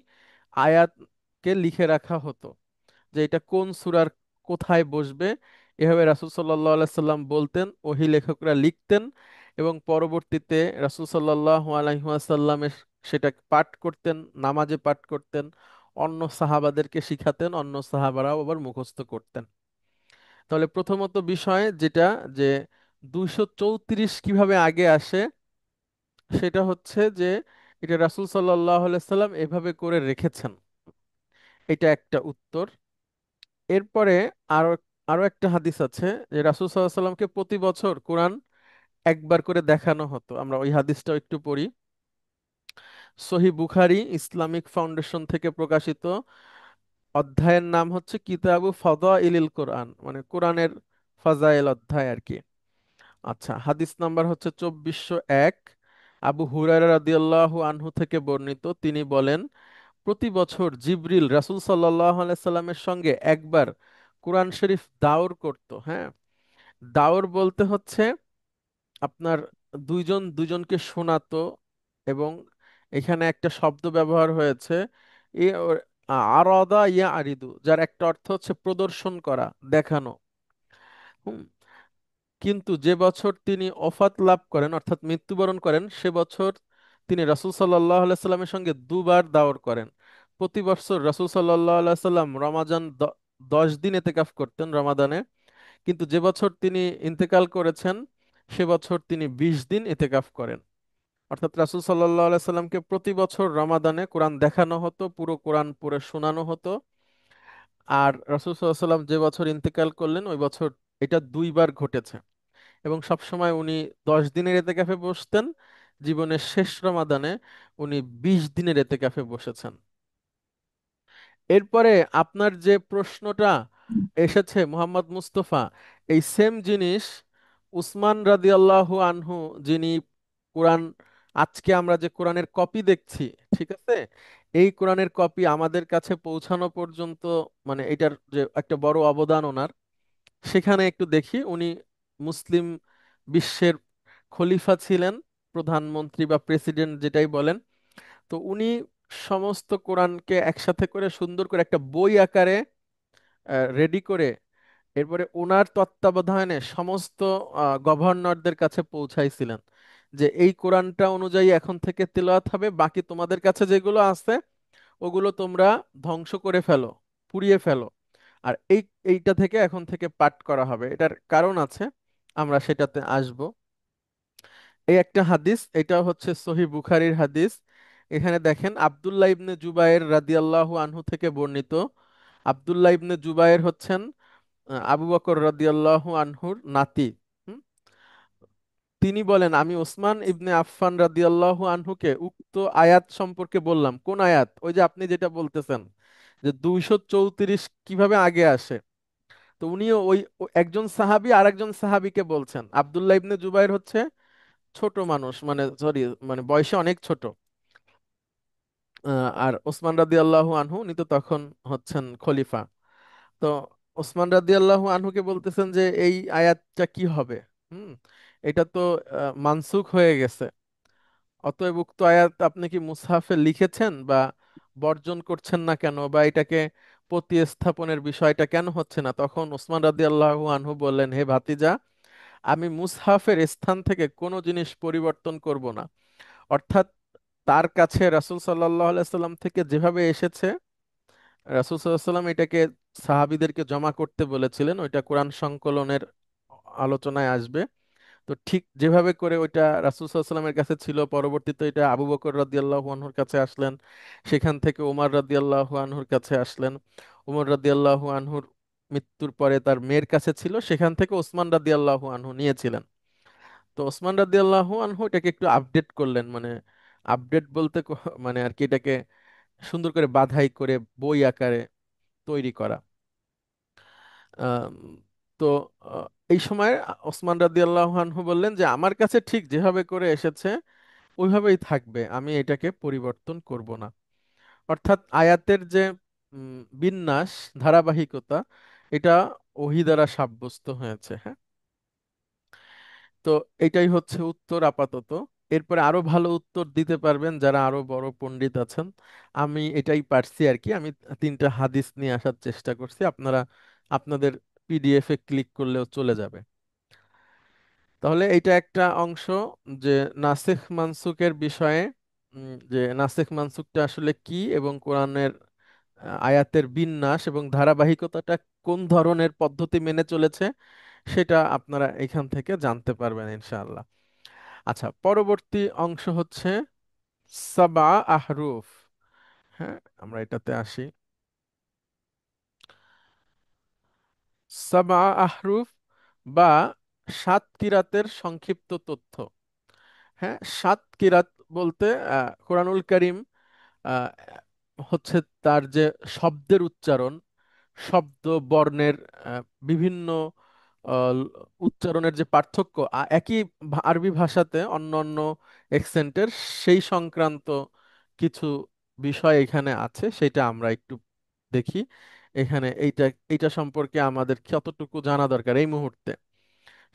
আয়াতকে লিখে রাখা হতো, যে এটা কোন সূরার কোথায় বসবে। এভাবে রাসূল সাল্লাল্লাহু আলাইহি সাল্লাম বলতেন, ওহী লেখকরা লিখতেন, এবং পরবর্তীতে রাসূল সাল্লাল্লাহু আলাইহি ওয়াসাল্লামের সেটা পাঠ করতেন, নামাজে পাঠ করতেন, অন্য সাহাবাদেরকে শিখাতেন, অন্য সাহাবারাও আবার মুখস্থ করতেন। তাহলে প্রথমত বিষয় যেটা, যে 234 কিভাবে আগে আসে, সেটা হচ্ছে যে এটা রাসূল সাল্লাল্লাহু আলাইহি সাল্লাম এভাবে করে রেখেছেন। এটা একটা উত্তর। এরপরে আরো আরো একটা হাদিস আছে, যে রাসূল সাল্লাল্লাহু আলাইহি সাল্লামকে প্রতি বছর কোরআন একবার করে দেখানো হতো। আমরা ওই হাদিসটাও একটু পড়ি। সহিহ বুখারী ইসলামিক ফাউন্ডেশন থেকে প্রকাশিত, অধ্যায়ের নাম হচ্ছে কিতাবু ফাদাইলিল কোরআন, মানে কোরআনের ফাজাইল অধ্যায় আর কি। আচ্ছা, হাদিস নাম্বার হচ্ছে 2401। আবু হুরায়রা রাদিয়াল্লাহু আনহু থেকে বর্ণিত, তিনি বলেন, প্রতি বছর জিবরিল রাসূল সাল্লাল্লাহু আলাইহি সাল্লামের সঙ্গে একবার কোরআন শরীফ দাওর করত। হ্যাঁ, দাওর বলতে হচ্ছে আপনার দুইজন দুইজনকে শোনাতো, এবং এখানে একটা শব্দ ব্যবহার হয়েছে, এ আরাদা ইয়া আরিদু, যার একটা অর্থ হচ্ছে প্রদর্শন করা, দেখানো। হুম, কিন্তু যে বছর তিনি ওফাত লাভ করেন অর্থাৎ মৃত্যুবরণ করেন, সে বছর তিনি রাসূল সাল্লাল্লাহু আলাইহি সাল্লামের সঙ্গে দুবার দাওর করেন। প্রতি বছর রাসূল সাল্লাল্লাহু আলাইহি সাল্লাম রমাজান 10 দিন ইতিকাফ করতেন রমাদানে, কিন্তু যে বছর তিনি ইন্তেকাল করেছেন সে বছর তিনি 20 দিন ইতিকাফ করেন। অর্থাৎ রাসূল সাল্লাল্লাহু আলাইহি সাল্লামকে প্রতি বছর রমাদানে কোরআন দেখানো হতো, পুরো কোরআন পড়ে শোনানো হতো। আর রাসূল সাল্লাল্লাহু আলাইহি সাল্লাম যে বছর ইন্তেকাল করলেন ওই বছর এটা দুইবার ঘটেছে, এবং সবসময় উনি 10 দিনের এতেকাফে বসতেন। জীবনের শেষ রমাদানে উনি 20 দিনের এতেকাফে বসেছেন। এরপরে আপনার যে প্রশ্নটা এসেছে মোহাম্মদ মুস্তফা, এই সেম জিনিস উসমান রাদিয়াল্লাহু আনহু, যিনি কোরআন, আজকে আমরা যে কোরআনের কপি দেখছি, ঠিক আছে, এই কোরআনের কপি আমাদের কাছে পৌঁছানো পর্যন্ত, মানে এটার যে একটা বড় অবদান ওনার, সেখানে একটু দেখি। উনি মুসলিম বিশ্বের খলিফা ছিলেন, প্রধানমন্ত্রী বা প্রেসিডেন্ট যেটাই বলেন। তো উনি সমস্ত কোরআনকে একসাথে করে সুন্দর করে একটা বই আকারে রেডি করে এরপরে ওনার তত্ত্বাবধানে সমস্ত গভর্নরদের কাছে পৌঁছাইছিলেন যে এই কোরআনটা অনুযায়ী এখন থেকে তেলাওয়াত হবে, বাকি তোমাদের কাছে যেগুলো আছে ওগুলো তোমরা ধ্বংস করে ফেলো, পুড়িয়ে ফেলো। আর এইটা থেকে এখন থেকে পাঠ করা হবে। এটার কারণ আছে, আমরা সেটাতে আসব। এই একটা হাদিস, এটা হচ্ছে সহি বুখারীর হাদিস। এখানে দেখেন আব্দুল্লাহ ইবনে জুবায়ের রাদিয়াল্লাহু আনহু থেকে বর্ণিত। আব্দুল্লাহ ইবনে জুবায়ের হচ্ছেন আবু বকর রাদিয়াল্লাহু আনহুর নাতি। হুম? তিনি বলেন, আমি ওসমান ইবনে আফফান রাদিয়াল্লাহু আনহুকে উক্ত আয়াত সম্পর্কে বললাম। কোন আয়াত? ওই যে আপনি যেটা বলতেছেন যে 234 কিভাবে আগে আসে। তো উনিও একজন সাহাবী আর একজন সাহাবীকে বলছেন। আব্দুল্লাহ ইবনে জুবাইর হচ্ছে ছোট মানুষ, মানে সরি, মানে বয়সে অনেক ছোট। আর ওসমান রাদিয়াল্লাহু আনহু উনি তো তখন হচ্ছেন খলিফা। তো ওসমান রাদিয়াল্লাহু আনহুকে বলতেছেন যে এই আয়াতটা কি হবে। হুম, এটা তো মানসুখ হয়ে গেছে। অতএব উক্ত আয়াত আপনি কি মুসহাফে লিখেছেন বা বর্জন করছেন না কেন, বা এটাকে প্রতিস্থাপনের বিষয়টা কেন হচ্ছে না? তখন ওসমান রাদিয়াল্লাহু আনহু বললেন, হে ভাতিজা, আমি মুসহাফের স্থান থেকে কোনো জিনিস পরিবর্তন করব না। অর্থাৎ তার কাছে রাসূল সাল্লাল্লাহু আলাইহি সাল্লাম থেকে যেভাবে এসেছে, রাসূল সাল্লাল্লাহু আলাইহি সাল্লাম এটাকে সাহাবীদেরকে জমা করতে বলেছিলেন, ওইটা কোরআন সংকলনের আলোচনায় আসবে। তো ঠিক যেভাবে করে ওইটা রাসূল সাল্লাল্লাহু আলাইহি সাল্লামের কাছে ছিল, পরবর্তীতে এটা আবু বকর রাদিয়াল্লাহু আনহুর কাছে আসলেন, সেখান থেকে ওমর রাদিয়াল্লাহু আনহুর কাছে আসলেন, ওমর রাদিয়াল্লাহু আনহুর মৃত্যুর পরে তার মেয়ের কাছে ছিল, সেখান থেকে ওসমান রাদিয়াল্লাহু আনহু নিয়েছিলেন। তো ওসমান রাদিয়াল্লাহু আনহু এটাকে একটু আপডেট করলেন, মানে আপডেট বলতে মানে আর কি, এটাকে সুন্দর করে বাধাই করে বই আকারে তৈরি করা। আম, তো এই সময় ওসমান রাদিয়াল্লাহু আনহু বললেন যে আমার কাছে ঠিক যেভাবে করে এসেছে ওইভাবেই থাকবে, আমি এটাকে পরিবর্তন করব না। অর্থাৎ আয়াতের যে বিন্যাস, ধারাবাহিকতা, এটা ওহী দ্বারা সাব্যস্ত হয়েছে। হ্যাঁ, তো এটাই হচ্ছে উত্তর আপাতত। এরপরে আরো ভালো উত্তর দিতে পারবেন যারা আরো বড় পণ্ডিত আছেন। আমি এটাই পারছি আর কি। আমি তিনটা হাদিস নিয়ে আসার চেষ্টা করছি, আপনারা আপনাদের পিডিএফ এ ক্লিক করলেও চলে যাবে। তাহলে এটা একটা অংশ, যে নাসিখ মানসুকের বিষয়ে, যে নাসিখ মানসুকটা আসলে কি এবং কোরআনের আয়াতের বিন্যাস এবং ধারাবাহিকতাটা কোন ধরনের পদ্ধতি মেনে চলেছে, সেটা আপনারা এখান থেকে জানতে পারবেন ইনশাআল্লাহ। আচ্ছা, পরবর্তী অংশ হচ্ছে সাবা আহরুফ। হ্যাঁ, আমরা এটাতে আসি। সাবা আহরুফ বা সাত কিরাতের সংক্ষিপ্ত তথ্য। হ্যাঁ, সাত কিরাত বলতে কোরআনুল কারীম আহ, হচ্ছে তার যে শব্দের উচ্চারণ, শব্দ বর্ণের আহ, বিভিন্ন আহ, উচ্চারণের যে পার্থক্য, একই আরবি ভাষাতে অন্য অন্য অ্যাকসেন্টের, সেই সংক্রান্ত কিছু বিষয় এখানে আছে, সেটা আমরা একটু দেখি। এখানে এইটা এইটা সম্পর্কে আমাদের কতটুকু জানা দরকার এই মুহূর্তে।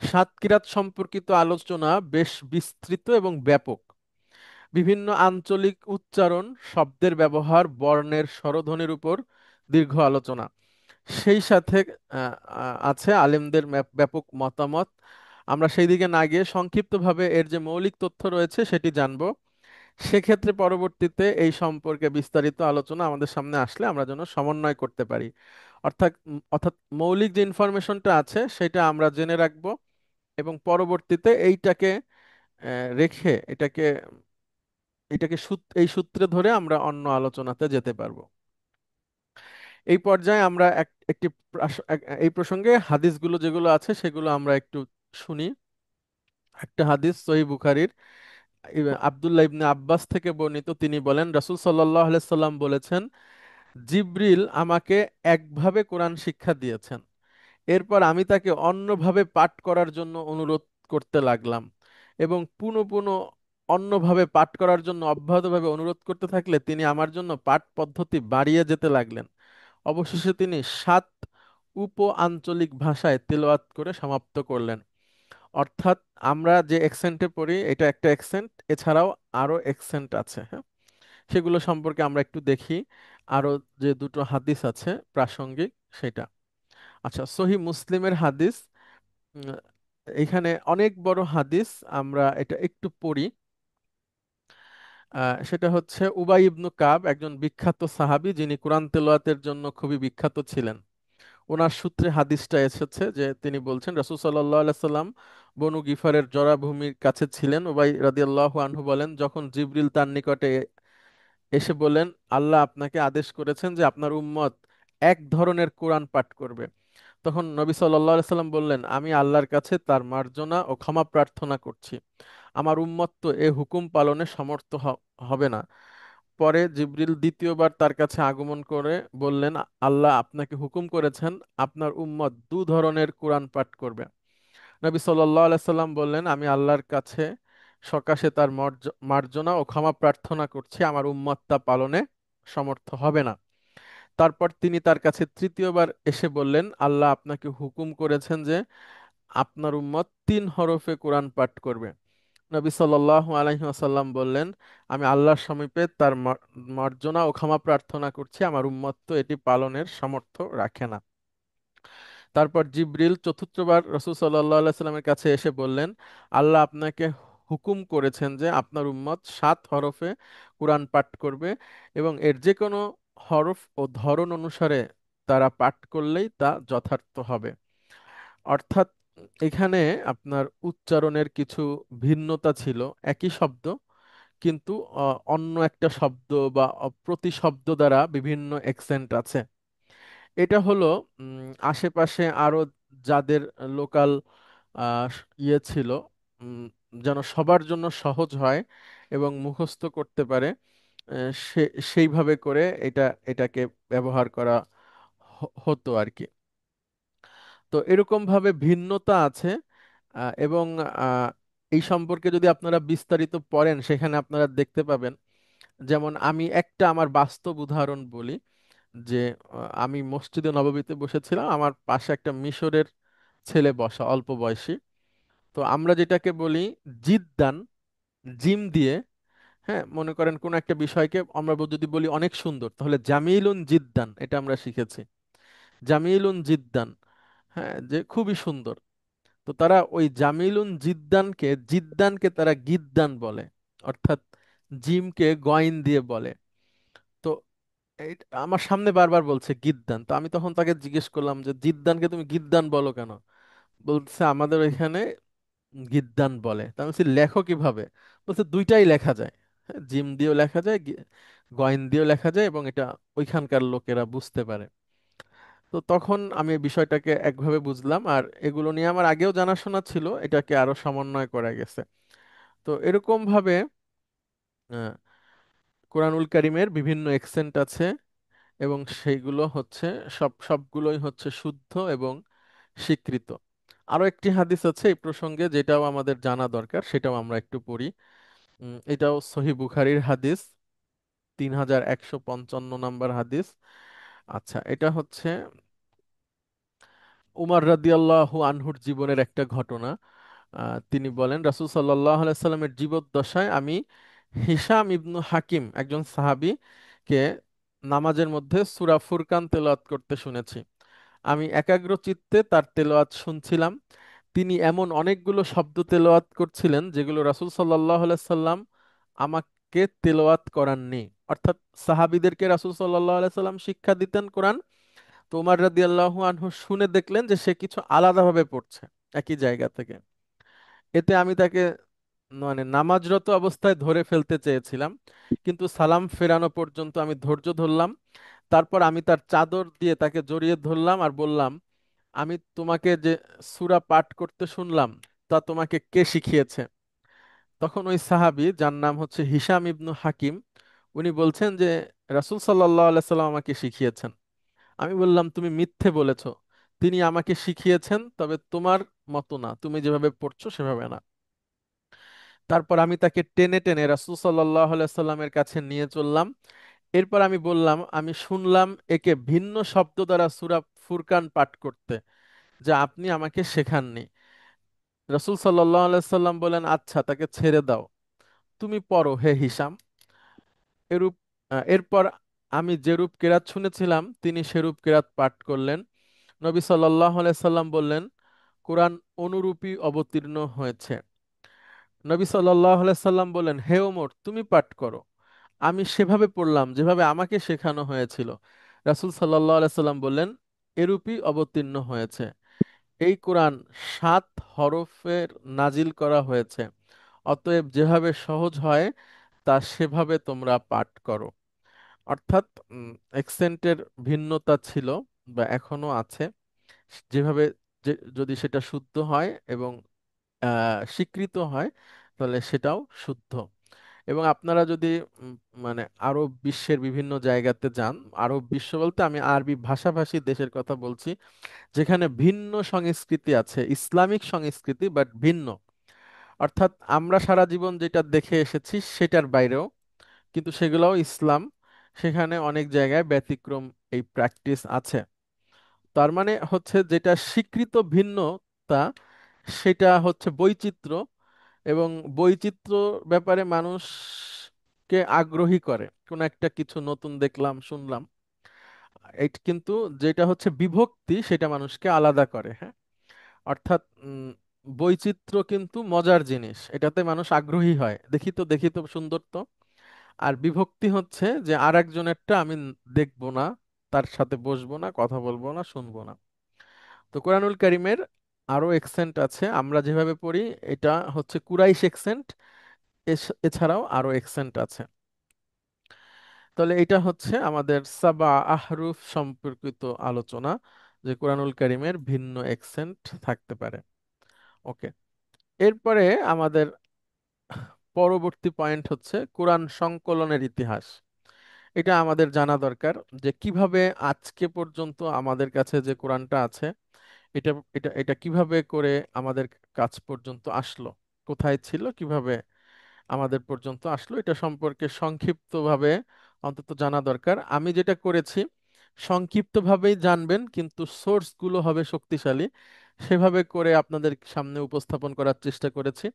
সাতক্ষীরাত সম্পর্কিত আলোচনা বেশ বিস্তৃত এবং ব্যাপক। বিভিন্ন আঞ্চলিক উচ্চারণ, শব্দের ব্যবহার, বর্ণের স্বরধ্বনির উপর দীর্ঘ আলোচনা। সেই সাথে আছে আলেমদের ব্যাপক মতামত। আমরা সেই দিকে না গিয়ে সংক্ষিপ্তভাবে এর যে মৌলিক তথ্য রয়েছে সেটি জানব। সেক্ষেত্রে পরবর্তীতে এই সম্পর্কে বিস্তারিত আলোচনা আমাদের সামনে আসলে আমরা যেন সমন্বয় করতে পারি। অর্থাৎ মৌলিক যে ইনফরমেশনটা আছে সেটা আমরা জেনে রাখবো, এবং পরবর্তীতে এইটাকে রেখে এটাকে এই সূত্রে ধরে আমরা অন্য আলোচনাতে যেতে পারবো। এই পর্যায়ে আমরা একটি এই প্রসঙ্গে হাদিসগুলো যেগুলো আছে সেগুলো আমরা একটু শুনি। একটা হাদিস সহিহ বুখারীর, আব্দুল্লাহ ইবনে আব্বাস থেকে বর্ণিত। তিনি বলেন, রাসূল সাল্লাল্লাহু আলাইহি সাল্লাম বলেছেন, জিবরিল আমাকে একভাবে কোরআন শিক্ষা দিয়েছেন, এরপর আমি তাকে অন্যভাবে পাঠ করার জন্য অনুরোধ করতে লাগলাম, এবং পুনঃ পুনঃ অন্যভাবে পাঠ করার জন্য অব্যাহতভাবে অনুরোধ করতে থাকলে তিনি আমার জন্য পাঠ পদ্ধতি বাড়িয়ে যেতে লাগলেন। অবশেষে তিনি সাত উপ আঞ্চলিক ভাষায় তেলাওয়াত করে সমাপ্ত করলেন। অর্থাৎ আমরা যে অ্যাকসেন্টে পড়ি এটা একটা অ্যাকসেন্ট, এছাড়াও আরো অ্যাকসেন্ট আছে। হ্যাঁ, সেগুলো সম্পর্কে আমরা একটু দেখি। আরো যে দুটো হাদিস আছে প্রাসঙ্গিক, সেটা। আচ্ছা, সহি মুসলিমের হাদিস। উম, এখানে অনেক বড় হাদিস, আমরা এটা একটু পড়ি। সেটা হচ্ছে উবাই ইবনু কাব, একজন বিখ্যাত সাহাবী, যিনি কোরআন তেলাওয়াতের জন্য খুবই বিখ্যাত ছিলেন। ওনার সূত্রে হাদিসটা এসেছে যে তিনি বলছেন রাসূল সাল্লাল্লাহু আলাইহি সাল্লাম বনু গিফারের জরাভূমির কাছে ছিলেন। উবাই রাদিয়াল্লাহু আনহু বলেন, যখন জিবরিল তার নিকটে এসে বলেন, আল্লাহ আপনাকে আদেশ করেছেন যে আপনার উম্মত এক ধরনের কোরআন পাঠ করবে। তখন নবী সাল্লাল্লাহু আলাইহি সাল্লাম বললেন, আমি আল্লাহর কাছে তার মার্জনা ও ক্ষমা প্রার্থনা করছি, আমার উম্মত তো এ হুকুম পালনে সমর্থ হবে না। পরে জিবরিল দ্বিতীয়বার তার কাছে আগমন করে বললেন, আল্লাহ আপনাকে হুকুম করেছেন আপনার উম্মত দু ধরনের কোরআন পাঠ করবে। নবী সাল্লাল্লাহু আলাইহি সাল্লাম বললেন, আমি আল্লাহর কাছে সকাশে তার মার্জনা ও ক্ষমা প্রার্থনা করছি, আমার উম্মত তা পালনে সমর্থ হবে না। তারপর তিনি তার কাছে তৃতীয়বার এসে বললেন, আল্লাহ আপনাকে হুকুম করেছেন যে আপনার উম্মত তিন হরফে কোরআন পাঠ করবে। নবী সাল্লাল্লাহু আলাইহি ওয়াসাল্লাম বললেন, আমি আল্লাহর সমীপে তার মার্জনা ও ক্ষমা প্রার্থনা করছি, আমার উম্মত তো এটি পালনের সামর্থ্য রাখে না। তারপর জিবরিল চতুর্থবার রাসূল সাল্লাল্লাহু আলাইহি সাল্লামের কাছে এসে বললেন, আল্লাহ আপনাকে হুকুম করেছেন যে আপনার উম্মত সাত হরফে কোরআন পাঠ করবে এবং এর যে কোনো হরফ ও ধরন অনুসারে তারা পাঠ করলেই তা যথার্থ হবে। অর্থাৎ এখানে আপনার উচ্চারণের কিছু ভিন্নতা ছিল, একই শব্দ কিন্তু অন্য একটা শব্দ বা প্রতিশব্দ দ্বারা বিভিন্ন অ্যাকসেন্ট আছে। এটা হলো আশেপাশে আরো যাদের লোকাল ইয়ে ছিল, উম, যেন সবার জন্য সহজ হয় এবং মুখস্থ করতে পারে, সেইভাবে করে এটাকে ব্যবহার করা হতো আর কি। তো এরকম ভাবে ভিন্নতা আছে। এবং আহ, এই সম্পর্কে যদি আপনারা বিস্তারিত পড়েন সেখানে আপনারা দেখতে পাবেন। যেমন আমি একটা আমার বাস্তব উদাহরণ বলি যে আমি মসজিদে নববীতে বসেছিলাম, আমার পাশে একটা মিশরের ছেলে বসা, অল্প বয়সী। তো আমরা যেটাকে বলি জিদ্দান, জিম দিয়ে, হ্যাঁ, মনে করেন কোন একটা বিষয়কে আমরা যদি বলি অনেক সুন্দর, তাহলে জামিলুন জিদ্দান, এটা আমরা শিখেছি। জামিলুন জিদ্দান, হ্যাঁ, যে খুবই সুন্দর। তো তারা ওই জামিলুন জিদ্দানকে, জিদ্দানকে তারা গিদ্দান বলে, অর্থাৎ জিমকে গয়েন দিয়ে বলে। তো আমার সামনে বারবার বলছে গিদ্দান, তো আমি তখন তাকে জিজ্ঞেস করলাম যে জিদ্দানকে তুমি গিদ্দান বলো কেন? বলছে আমাদের এখানে গিদ্দান বলে। তা আমি বলছি লেখো কিভাবে? বলছে দুইটাই লেখা যায়, হ্যাঁ, জিম দিয়েও লেখা যায়, গয়েন দিয়েও লেখা যায়, এবং এটা ওইখানকার লোকেরা বুঝতে পারে। তো তখন আমি এই বিষয়টাকে একভাবে বুঝলাম, আর এগুলো নিয়ে আমার আগেও জানাশোনা ছিল, এটাকে আরো সমন্বয় করা গেছে। তো এরকম ভাবে আহ, কোরআনুল কারীমের বিভিন্ন এক্সেন্ট আছে এবং সেইগুলো হচ্ছে সবগুলোই হচ্ছে শুদ্ধ এবং স্বীকৃত। আরো একটি হাদিস আছে এই প্রসঙ্গে, যেটাও আমাদের জানা দরকার, সেটাও আমরা একটু পড়ি। এটাও সহিহ বুখারীর হাদিস, 3155 নম্বর হাদিস। আচ্ছা, এটা হচ্ছে উমর রাদিয়াল্লাহু আনহুর জীবনের একটা ঘটনা। তিনি বলেন, রাসূল সাল্লাল্লাহু আলাইহি সাল্লামের জীবদ্দশায় আমি হিশাম ইবনু হাকিম, একজন সাহাবী কে নামাজের মধ্যে সূরা ফুরকান তেলাওয়াত করতে শুনেছি। আমি একাগ্র চিত্তে তার তেলাওয়াত শুনছিলাম। তিনি এমন অনেকগুলো শব্দ তেলাওয়াত করছিলেন যেগুলো রাসূল সাল্লাল্লাহু আলাইহি সাল্লাম আমাকে তেলাওয়াত করাননি। অর্থাৎ সাহাবীদেরকে রাসূল সাল্লাল্লাহু আলাইহি সাল্লাম শিক্ষা দিতেন কোরআন। তো উমর রাদিয়াল্লাহু আনহু শুনে দেখলেন যে সে কিছু আলাদাভাবে পড়ছে একই জায়গা থেকে। এতে আমি তাকে মানে নামাজরত অবস্থায় ধরে ফেলতে চেয়েছিলাম, কিন্তু সালাম ফেরানো পর্যন্ত আমি ধৈর্য ধরলাম। তারপর আমি তার চাদর দিয়ে তাকে জড়িয়ে ধরলাম আর বললাম, আমি তোমাকে যে সূরা পাঠ করতে শুনলাম তা তোমাকে কে শিখিয়েছে? তখন ওই সাহাবী, যার নাম হচ্ছে হিশাম ইবনু হাকিম, উনি বলছেন যে রাসূল সাল্লাল্লাহু আলাইহি সাল্লাম আমাকে শিখিয়েছেন। আমি বললাম, তুমি মিথ্যে বলেছো, তিনি আমাকে শিখিয়েছেন, তবে তোমার মতো না, তুমি যেভাবে পড়ছো সেভাবে না। তারপর আমি তাকে টেনে টেনে রাসূল সাল্লাল্লাহু আলাইহি সাল্লামের কাছে নিয়ে চললাম। এরপর আমি বললাম, আমি শুনলাম একে ভিন্ন শব্দ দ্বারা সূরা ফুরকান পাঠ করতে, যা আপনি আমাকে শেখাননি। রাসূল সাল্লাল্লাহু আলাইহি সাল্লাম বলেন, আচ্ছা, তাকে ছেড়ে দাও, তুমি পড়ো হে হিশাম। এরূপ এরপর আমি যেরূপ কেরাত শুনেছিলাম তিনি সেরূপ কেরাত পাঠ করলেন। নবী সাল্লাল্লাহু আলাইহি সাল্লাম বললেন, কোরআন অনুরূপী অবতীর্ণ হয়েছে। নবী সাল্লাল্লাহু আলাইহি সাল্লাম বললেন, হে ওমর, তুমি পাঠ করো। আমি সেভাবে পড়লাম যেভাবে আমাকে শেখানো হয়েছিল। রাসূল সাল্লাল্লাহু আলাইহি সাল্লাম বললেন, এরূপই অবতীর্ণ হয়েছে। এই কোরআন 7 হরফের নাজিল করা হয়েছে। অতএব যেভাবে সহজ হয় তা সেভাবে তোমরা পাঠ করো। অর্থাৎ অ্যাকসেন্টের ভিন্নতা ছিল বা এখনো আছে। যেভাবে যদি সেটা শুদ্ধ হয় এবং স্বীকৃত হয়, তাহলে সেটাও শুদ্ধ। এবং আপনারা যদি উম, মানে আরব বিশ্বের বিভিন্ন জায়গাতে যান, আরব বিশ্ব বলতে আমি আরবি ভাষাভাষী দেশের কথা বলছি, যেখানে ভিন্ন সংস্কৃতি আছে, ইসলামিক সংস্কৃতি বাট ভিন্ন। অর্থাৎ আমরা সারা জীবন যেটা দেখে এসেছি সেটার বাইরেও, কিন্তু সেগুলোও ইসলাম। সেখানে অনেক জায়গায় ব্যতিক্রম এই প্র্যাকটিস আছে। তার মানে হচ্ছে যেটা স্বীকৃত ভিন্নতা, সেটা হচ্ছে বৈচিত্র্য। এবং বৈচিত্র্য ব্যাপারে মানুষকে আগ্রহী করে, কোনো একটা কিছু নতুন দেখলাম, শুনলাম। কিন্তু যেটা হচ্ছে বিভক্তি, সেটা মানুষকে আলাদা করে, হ্যাঁ। অর্থাৎ বৈচিত্র্য কিন্তু মজার জিনিস, এটাতে মানুষ আগ্রহী হয়, দেখি তো দেখি তো, সুন্দর তো। আর বিভক্তি হচ্ছে যে আর একজনেরটা আমি দেখবো না, তার সাথে বসবো না, কথা বলবো না, শুনবো না। তো কোরআনুল কারীমের আরো এক্সেন্ট আছে, আমরা যেভাবে পড়ি এটা হচ্ছে কুরাইশ এক্সেন্ট। এছাড়াও আরো এক্সেন্ট আছে। তাহলে এটা হচ্ছে আমাদের সাবা আহরুফ সম্পর্কিত আলোচনা, যে কোরআনুল কারীমের ভিন্ন এক্সেন্ট থাকতে পারে। ওকে। এরপরে আমাদের পরবর্তী পয়েন্ট হচ্ছে কোরআন সংকলনের ইতিহাস। এটা আমাদের জানা দরকার, যে কিভাবে আজকে পর্যন্ত আমাদের কাছে যে কোরআনটা আছে, এটা এটা এটা কিভাবে করে আমাদের কাছ পর্যন্ত আসলো, কোথায় ছিল, কিভাবে আমাদের পর্যন্ত আসলো, এটা সম্পর্কে সংক্ষিপ্তভাবে অন্তত জানা দরকার। আমি যেটা করেছি, সংক্ষিপ্তভাবেই জানবেন কিন্তু সোর্সগুলো হবে শক্তিশালী, সেভাবে করে আপনাদের সামনে উপস্থাপন করার চেষ্টা করেছি।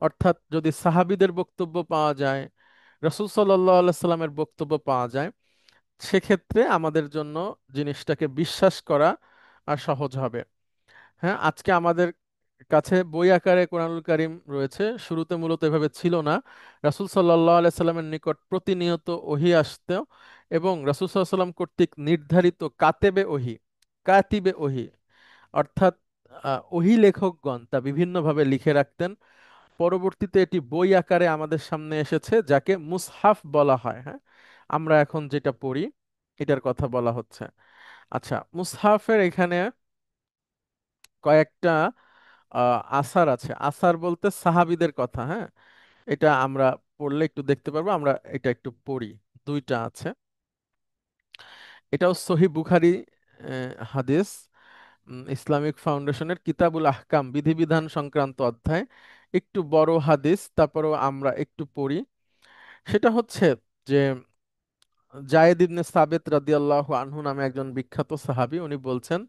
অর্থাৎ যদি সাহাবীদের বক্তব্য পাওয়া যায়, রাসূল সাল্লাল্লাহু আলাইহি সাল্লামের বক্তব্য পাওয়া যায়, সেক্ষেত্রে আমাদের জন্য জিনিসটাকে বিশ্বাস করা আর সহজ হবে। হ্যাঁ, আজকে আমাদের কাছে বই আকারে কোরআনুল কারীম রয়েছে, শুরুতে মূলত এভাবে ছিল না। রাসূল সাল্লাল্লাহু আলাইহি সাল্লামের নিকট প্রতিনিয়ত ওহী আসতো, এবং রাসূল সাল্লাল্লাহু আলাইহি সাল্লাম কর্তৃক নির্ধারিত কাতেবে ওহী, কাতিবে ওহী, অর্থাৎ ওহী লেখকগণ তা বিভিন্নভাবে লিখে রাখতেন। পরবর্তীতে এটি বই আকারে আমাদের সামনে এসেছে, যাকে মুসহাফ বলা হয়। হ্যাঁ, আমরা এখন যেটা পড়ি এটার কথা বলা হচ্ছে। আচ্ছা, মুসহাফের এখানে কয়েকটা আসার আছে। আসার বলতে সাহাবীদের কথা, হ্যাঁ। এটা আমরা পড়লে একটু দেখতে পারবো, আমরা এটা একটু পড়ি। দুইটা আছে। এটাও সহিহ বুখারী হাদিস, ইসলামিক ফাউন্ডেশনের কিতাবুল আহকাম, বিধিবিধান সংক্রান্ত অধ্যায়। একটু বড় হাদিস, তারপরেও আমরা একটু পড়ি। সেটা হচ্ছে যে জায়েদ ইবনে সাবিত রাদিয়াল্লাহু আনহু নামে একজন বিখ্যাত সাহাবী, উনি বলছেন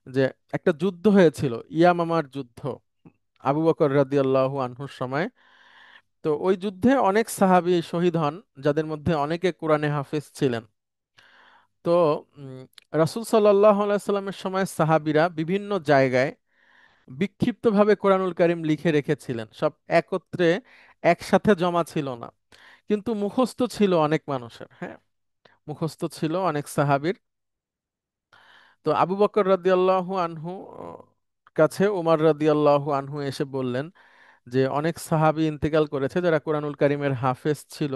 যে একটা যুদ্ধ হয়েছিল, ইয়ামামার যুদ্ধ, আবু বকর রাদিয়াল্লাহু আনহুর সময়। তো ওই যুদ্ধে অনেক সাহাবী শহীদ হন, যাদের মধ্যে অনেকে কোরআনে হাফেজ ছিলেন। তো উম, রাসূল সাল্লাল্লাহু আলাইহি সাল্লামের সময় সাহাবীরা বিভিন্ন জায়গায় বিক্ষিপ্তভাবে কোরআনুল কারীম লিখে রেখেছিলেন, সব একত্রে একসাথে জমা ছিল না, কিন্তু মুখস্থ ছিল অনেক মানুষের, হ্যাঁ। মুখস্থ ছিল অনেক সাহাবীর। তো আবু বকর রাদিয়াল্লাহু আনহু কাছে উমর রাদিয়াল্লাহু আনহু এসে বললেন যে অনেক সাহাবী ইন্তেকাল করেছে যারা কোরআনুল কারীমের হাফেজ ছিল।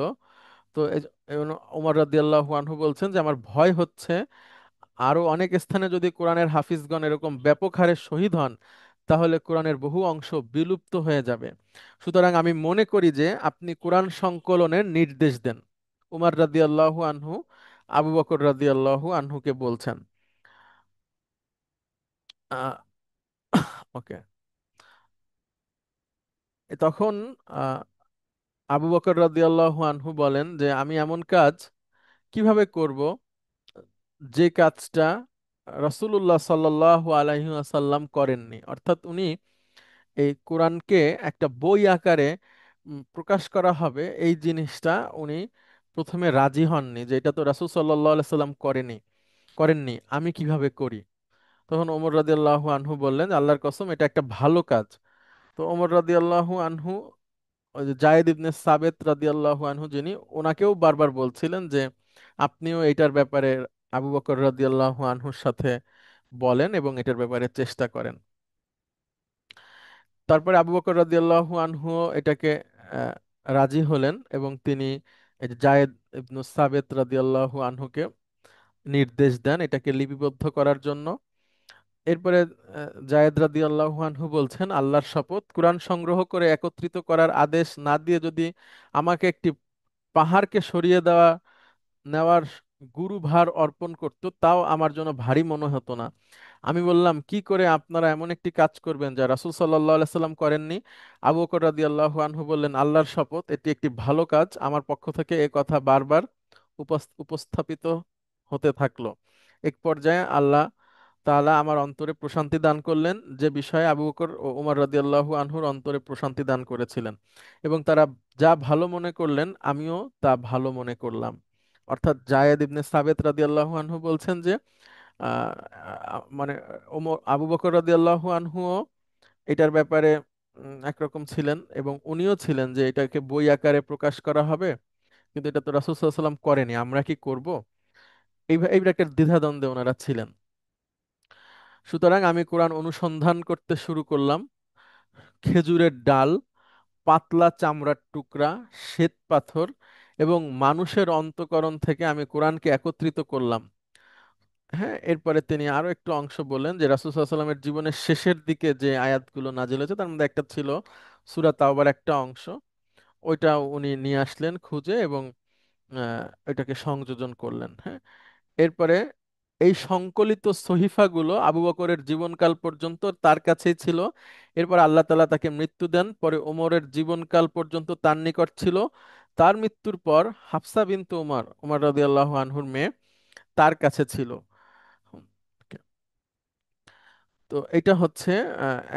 তো উমর রাদিয়াল্লাহু আনহু বলছেন যে আমার ভয় হচ্ছে আরো অনেক স্থানে যদি কোরআনের হাফিজগণ এরকম ব্যাপক হারে শহীদ হন, তাহলে কোরআনের বহু অংশ বিলুপ্ত হয়ে যাবে। সুতরাং আমি মনে করি যে আপনি কোরআন সংকলনের নির্দেশ দেন। উমর রাদিয়াল্লাহু আনহু আবু বকর রাদিয়াল্লাহু আনহুকে বলছেন। ওকে। তখন আহ, আবু বকর রাদিয়াল্লাহু আনহু বলেন যে আমি এমন কাজ কিভাবে করব, যে কাজটা রাসূলুল্লাহ সাল্লাল্লাহু আলাইহি ওয়াসাল্লাম করেননি। অর্থাৎ উনি এই কোরআনকে একটা বই আকারে প্রকাশ করা হবে, এই জিনিসটা উনি প্রথমে রাজি হননি, যে এটা তো রাসূল সাল্লাল্লাহু আলাইহি সাল্লাম করেননি, আমি কিভাবে করি। তখন ওমর রাদিয়াল্লাহু আনহু বললেন, আল্লাহর কসম, এটা একটা ভালো কাজ। তো ওমর রাদিয়াল্লাহু আনহু, ওই যে জায়েদ ইবনে সাবেত রাদিয়াল্লাহু আনহু যিনি, ওনাকেও বারবার বলছিলেন যে আপনিও এটার ব্যাপারে আবু বকর রাদিয়াল্লাহু আনহুর সাথে বলেন এবং এটার ব্যাপারে চেষ্টা করেন। তারপরে আবু বকর রাদিয়াল্লাহু আনহু এটাকে আহ, রাজি হলেন এবং তিনি এই যে জায়েদ ইবনু সাবেত রাদিয়াল্লাহু আনহুকে নির্দেশ দেন এটাকে লিপিবদ্ধ করার জন্য। এরপরে জায়েদ রাদিয়াল্লাহু আনহু বলছেন, আল্লাহর শপথ, কুরআন সংগ্রহ করে একত্রিত করার আদেশ না দিয়ে যদি আমাকে একটি পাহাড়কে সরিয়ে নেওয়ার গুরুভার অর্পণ করত, তাও আমার জন্য ভারী মনে হতো না। আমি বললাম, কি করে আপনারা এমন একটি কাজ করবেন যা রাসূল সাল্লাল্লাহু আলাইহি সাল্লাম করেননি? আবু বকর রাদিয়াল্লাহু আনহু বললেন, আল্লাহর শপথ, এটি একটি ভালো কাজ। আমার পক্ষ থেকে এ কথা বারবার উপস্থাপিত হতে থাকলো। এক পর্যায়ে আল্লাহ তাআলা আমার অন্তরে প্রশান্তি দান করলেন, যে বিষয়ে আবু বকর ও উমর রাদিয়াল্লাহু আনহুর অন্তরে প্রশান্তি দান করেছিলেন, এবং তারা যা ভালো মনে করলেন আমিও তা ভালো মনে করলাম। অর্থাৎ জায়েদ ইবনে সাবেত রাদিয়াল্লাহু আনহু বলছেন যে আহ, মানে আবু বকর রাদিয়াল্লাহু আনহুও এটার ব্যাপারে একরকম ছিলেন, এবং উনিও ছিলেন যে এটাকে বই আকারে প্রকাশ করা হবে, কিন্তু এটা তো রাসূল সাল্লাল্লাহু আলাইহি ওয়াসাল্লাম করেনি, আমরা কি করব? এই একটা দ্বিধাদ্বন্দ্বে ওনারা ছিলেন। সুতরাং আমি কোরআন অনুসন্ধান করতে শুরু করলাম। খেজুরের ডাল, পাতলা চামড়ার টুকরা, শ্বেত পাথর এবং মানুষের অন্তঃকরণ থেকে আমি কোরআনকে একত্রিত করলাম। হ্যাঁ, এরপরে তিনি আরো একটু অংশ বললেন যে রাসূল সাল্লাল্লাহু আলাইহি ওয়াসাল্লামের জীবনের শেষের দিকে যে আয়াতগুলো নাজিল হয়েছে তার মধ্যে একটা ছিল সূরা তাওবার একটা অংশ। ওইটা উনি নিয়ে আসলেন খুঁজে এবং এটাকে সংযোজন করলেন। হ্যাঁ, এরপরে এই সংকলিত সহিফাগুলো আবু বকরের জীবনকাল পর্যন্ত তার কাছেই ছিল। এরপর আল্লাহ তাআলা তাকে মৃত্যু দেন, পরে ওমরের জীবনকাল পর্যন্ত তার নিকট ছিল। তার মৃত্যুর পর হাফসা বিনতে ওমর, ওমর রাদিয়াল্লাহু আনহুর মেয়ে, তার কাছে ছিল। হুম, তো এটা হচ্ছে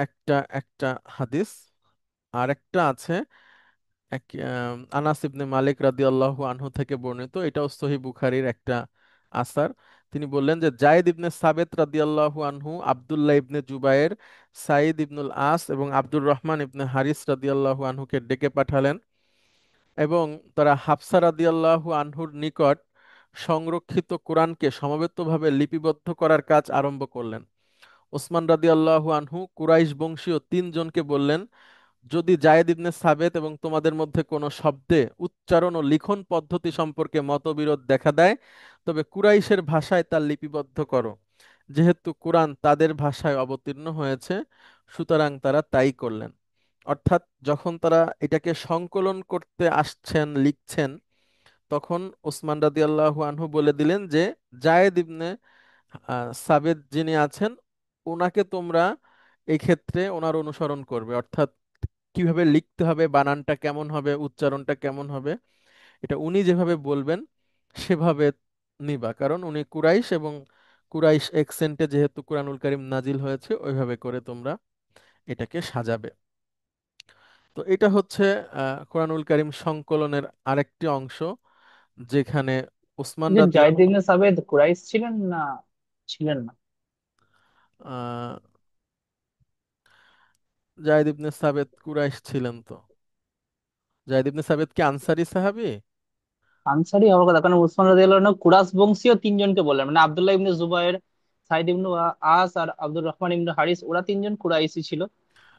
একটা একটা হাদিস। আর একটা আছে আনাস ইবনে মালিক রাদিয়াল্লাহু আনহু থেকে বর্ণিত, এটাও সহিহ বুখারীর একটা আসার। তিনি বললেন যে জায়েদ ইবনে সাবেত রাদিয়াল্লাহু আনহু আব্দুল্লাহ ইবনে জুবায়ের, সাঈদ ইবনুল আস এবং আব্দুর রহমান ইবনে হারিস রাদিয়াল্লাহু আনহুকে ডেকে পাঠালেন, এবং তারা হাফসা রাদিয়াল্লাহু আনহুর নিকট সংরক্ষিত কোরআনকে সমবেতভাবে লিপিবদ্ধ করার কাজ আরম্ভ করলেন। ওসমান রাদিয়াল্লাহু আনহু কুরাইশ বংশীয় তিনজনকে বললেন, যদি জায়েদ ইবনে সাবেত এবং তোমাদের মধ্যে কোনো শব্দে উচ্চারণ ও লিখন পদ্ধতি সম্পর্কে মতবিরোধ দেখা দেয়, তবে কুরাইশের ভাষায় তা লিপিবদ্ধ করো। যেহেতু কোরআন তাদের ভাষায় অবতীর্ণ হয়েছে, সুতরাং তারা তাই করলেন। অর্থাৎ যখন তারা এটাকে সংকলন করতে আসছেন, লিখছেন, তখন ওসমান রাদিয়াল্লাহু আনহু বলে দিলেন যে জায়েদ ইবনে সাবেত যিনি আছেন, ওনাকে তোমরা এই ক্ষেত্রে ওনার অনুসরণ করবে। অর্থাৎ কিভাবে লিখতে হবে, বানানটা কেমন হবে, উচ্চারণটা কেমন হবে, এটা উনি যেভাবে বলবেন সেভাবে নিবা, কারণ উনি কুরাইশ, এবং কুরাইশ একসেন্টে যেহেতু কুরআনুল কারীম নাজিল হয়েছে, ওইভাবে করে তোমরা এটাকে সাজাবে। তো এটা হচ্ছে কুরআনুল কারীম সংকলনের আরেকটি অংশ, যেখানে উসমান যে জায়েদ রাদিয়াল্লাহু ইবনে সাবেদ কুরাইশ ছিলেন না? ছিলেন না। আহ জায়েদ ইবনে সাবেত কুরাইশ ছিলেন তো। জায়েদ ইবনে সাবেত কি আনসারী সাহাবী? আনসারই হওয়ার কথা, কারণ উসমান রাদিয়াল্লাহু আনহু কুরাস বংশীয় তিনজনকে বললেন, মানে আব্দুল্লাহ ইবনে জুবায়ের, সাইদ ইবনু আস আর আব্দুর রহমান ইবনু হারিস, ওরা তিনজন কুরাইশই ছিল।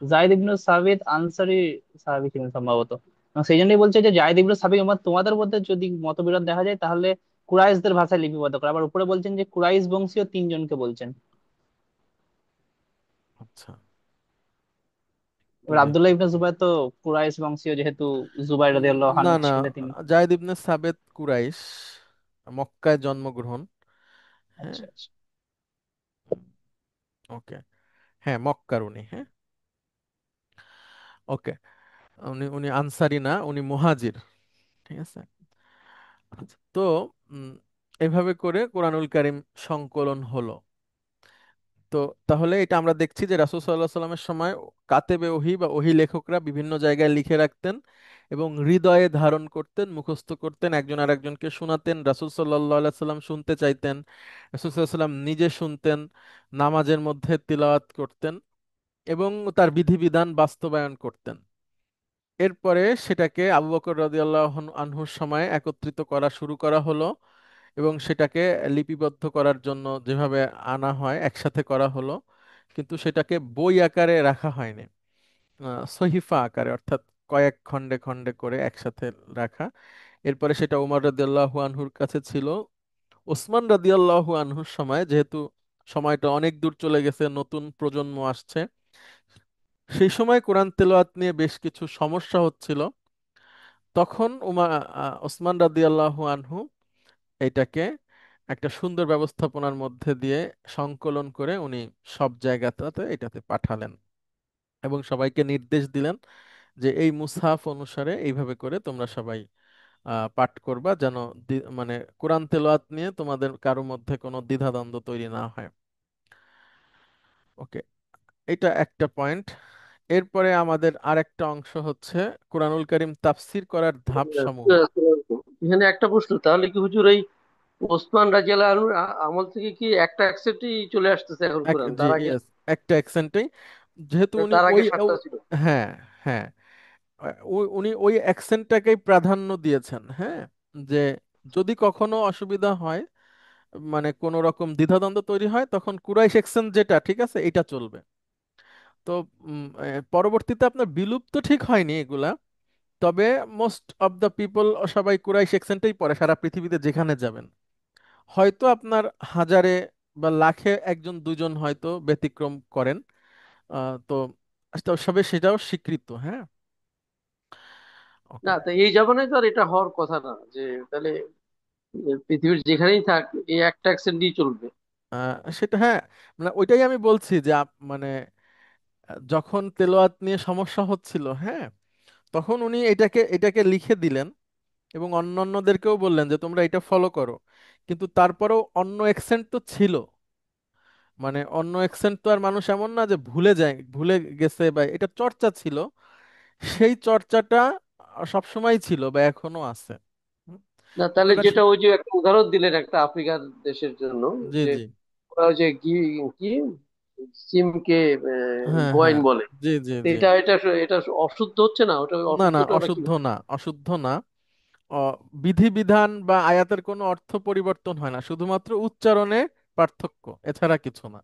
জায়েদ ইবনু সাবিত আনসারী সাহাবী ছিলেন সম্ভবত। এবং সেই জন্যই বলছে যে জায়েদ ইবনু সাবিত, আমার তোমাদের মধ্যে যদি মতবিরোধ দেখা যায় তাহলে কুরাইশদের ভাষায় লিপিবদ্ধ করা। আবার উপরে বলছেন যে কুরাইশ বংশীয় তিনজনকে বলছেন। আচ্ছা, এবার আব্দুল্লাহ ইবনে জুবায়ের তো কুরাইশ বংশীয়, যেহেতু জুবাইর রাদিয়াল্লাহু না আনহুর না, ছেলে তিনি। জায়েদ ইবনে সাবেত কুরাইশ, মক্কায় জন্মগ্রহণ। হ্যাঁ, আচ্ছা আচ্ছা। ওকে। হ্যাঁ, মক্কার উনি। হ্যাঁ, ওকে। উনি উনি আনসারি না, উনি মুহাজির। ঠিক আছে। আচ্ছা, তো উম, এভাবে করে কোরআনুল কারীম সংকলন হলো। তো তাহলে এটা আমরা দেখছি যে রাসূল সাল্লাল্লাহু আলাইহি সাল্লামের সময় কাতেবে ওহী বা ওহী লেখকরা বিভিন্ন জায়গায় লিখে রাখতেন এবং হৃদয়ে ধারণ করতেন, মুখস্থ করতেন, একজন আরেকজনকে শোনাতেন। রাসূল সাল্লাল্লাহু আলাইহি সাল্লাম শুনতে চাইতেন, রাসূল সাল্লাল্লাহু আলাইহি সাল্লাম নিজে শুনতেন, নামাজের মধ্যে তিলাওয়াত করতেন এবং তার বিধিবিধান বাস্তবায়ন করতেন। এরপরে সেটাকে আবু বকর রাদিয়াল্লাহু আনহুর সময় একত্রিত করা শুরু করা হলো এবং সেটাকে লিপিবদ্ধ করার জন্য যেভাবে আনা হয় একসাথে করা হলো, কিন্তু সেটাকে বই আকারে রাখা হয়নি, সহিফা আকারে, অর্থাৎ কয়েক খণ্ডে খণ্ডে করে একসাথে রাখা। এরপরে সেটা উমর রাদিয়াল্লাহু আনহুর কাছে ছিল। ওসমান রাদিয়াল্লাহু আনহুর সময়, যেহেতু সময়টা অনেক দূর চলে গেছে, নতুন প্রজন্ম আসছে, সেই সময় কোরআন তেলাওয়াত নিয়ে বেশ কিছু সমস্যা হচ্ছিল। তখন ওসমান রাদিয়াল্লাহু আনহু এটাকে একটা সুন্দর ব্যবস্থাপনার মধ্যে দিয়ে সংকলন করে উনি সব জায়গাটাতে এটাতে পাঠালেন এবং সবাইকে নির্দেশ দিলেন যে এই মুসহাফ অনুসারে এইভাবে করে তোমরা সবাই পাঠ করবা, যেন মানে কোরআন তেলাওয়াত নিয়ে তোমাদের কারো মধ্যে কোনো দ্বিধাদ্বন্দ্ব তৈরি না হয়। ওকে, এটা একটা পয়েন্ট। এরপরে আমাদের আরেকটা অংশ হচ্ছে কোরআনুল কারীম তাফসির করার ধাপ সমূহ। এখানে একটা প্রশ্ন, তাহলে কি হুজুর এই ওসমান রাজিয়াল্লাহু আনহুর আমল থেকে কি একটা অ্যাকসেপ্টই চলে আসতেছে এখন কোরআন, জি, তার আগে? ইয়েস, একটা অ্যাকসেন্টেই, যেহেতু উনি তার আগে ওই সাতটা ছিল। হ্যাঁ, হ্যাঁ, উনি ওই অ্যাকসেন্টটাকেই প্রাধান্য দিয়েছেন। হ্যাঁ, যে যদি কখনো অসুবিধা হয়, মানে কোনো রকম দ্বিধাদ্বন্দ্ব তৈরি হয়, তখন কুরাইশ অ্যাকসেন্ট যেটা ঠিক আছে এটা চলবে। তো পরবর্তীতে আপনার বিলুপ্ত ঠিক হয়নি এগুলা, তবে মোস্ট অফ দ্য পিপল সবাই কুরাইশ অ্যাকসেন্টেই পড়ে সারা পৃথিবীতে যেখানে যাবেন। হয়তো আপনার হাজারে বা লাখে একজন দুজন হয়তো ব্যতিক্রম করেন, তো সবে সেটাও স্বীকৃত। হ্যাঁ, না, ওকে। তো এই জামানায় তো আর এটা হওয়ার কথা না, যে তাহলে পৃথিবীর যেখানেই থাক এই একটা অ্যাকসেন্ট দিয়ে চলবে। সেটা হ্যাঁ, মানে ওইটাই আমি বলছি যে মানে যখন তেলাওয়াত নিয়ে সমস্যা হচ্ছিল, হ্যাঁ, তখন উনি এটাকে এটাকে লিখে দিলেন এবং অন্যান্যদেরকেও বললেন যে তোমরা এটা ফলো করো। কিন্তু তারপরেও অন্য অ্যাকসেন্ট তো ছিল, মানে অন্য অ্যাকসেন্ট তো আর মানুষ এমন না যে ভুলে যায়, ভুলে গেছে, বা এটা চর্চা ছিল, সেই চর্চাটা সবসময় ছিল বা এখনো আছে। হুম, না, তাহলে ওনারা যেটা ওই যে একটা উদাহরণ দিলেন একটা আফ্রিকার দেশের জন্য, জি, যে জি, ওরা ওই যে কি কি সিমকে হ্যাঁ, কয়েন হ্যাঁ, বলে, জি, জি, তো জি, এটা এটা এটা অশুদ্ধ হচ্ছে না? ওটা ওই না, না, অশুদ্ধটা ওরা কি? অশুদ্ধ না, অশুদ্ধ না। বিধিবিধান বা আয়াতের কোনো অর্থ পরিবর্তন হয় না, শুধুমাত্র উচ্চারণে পার্থক্য, এছাড়া কিছু না।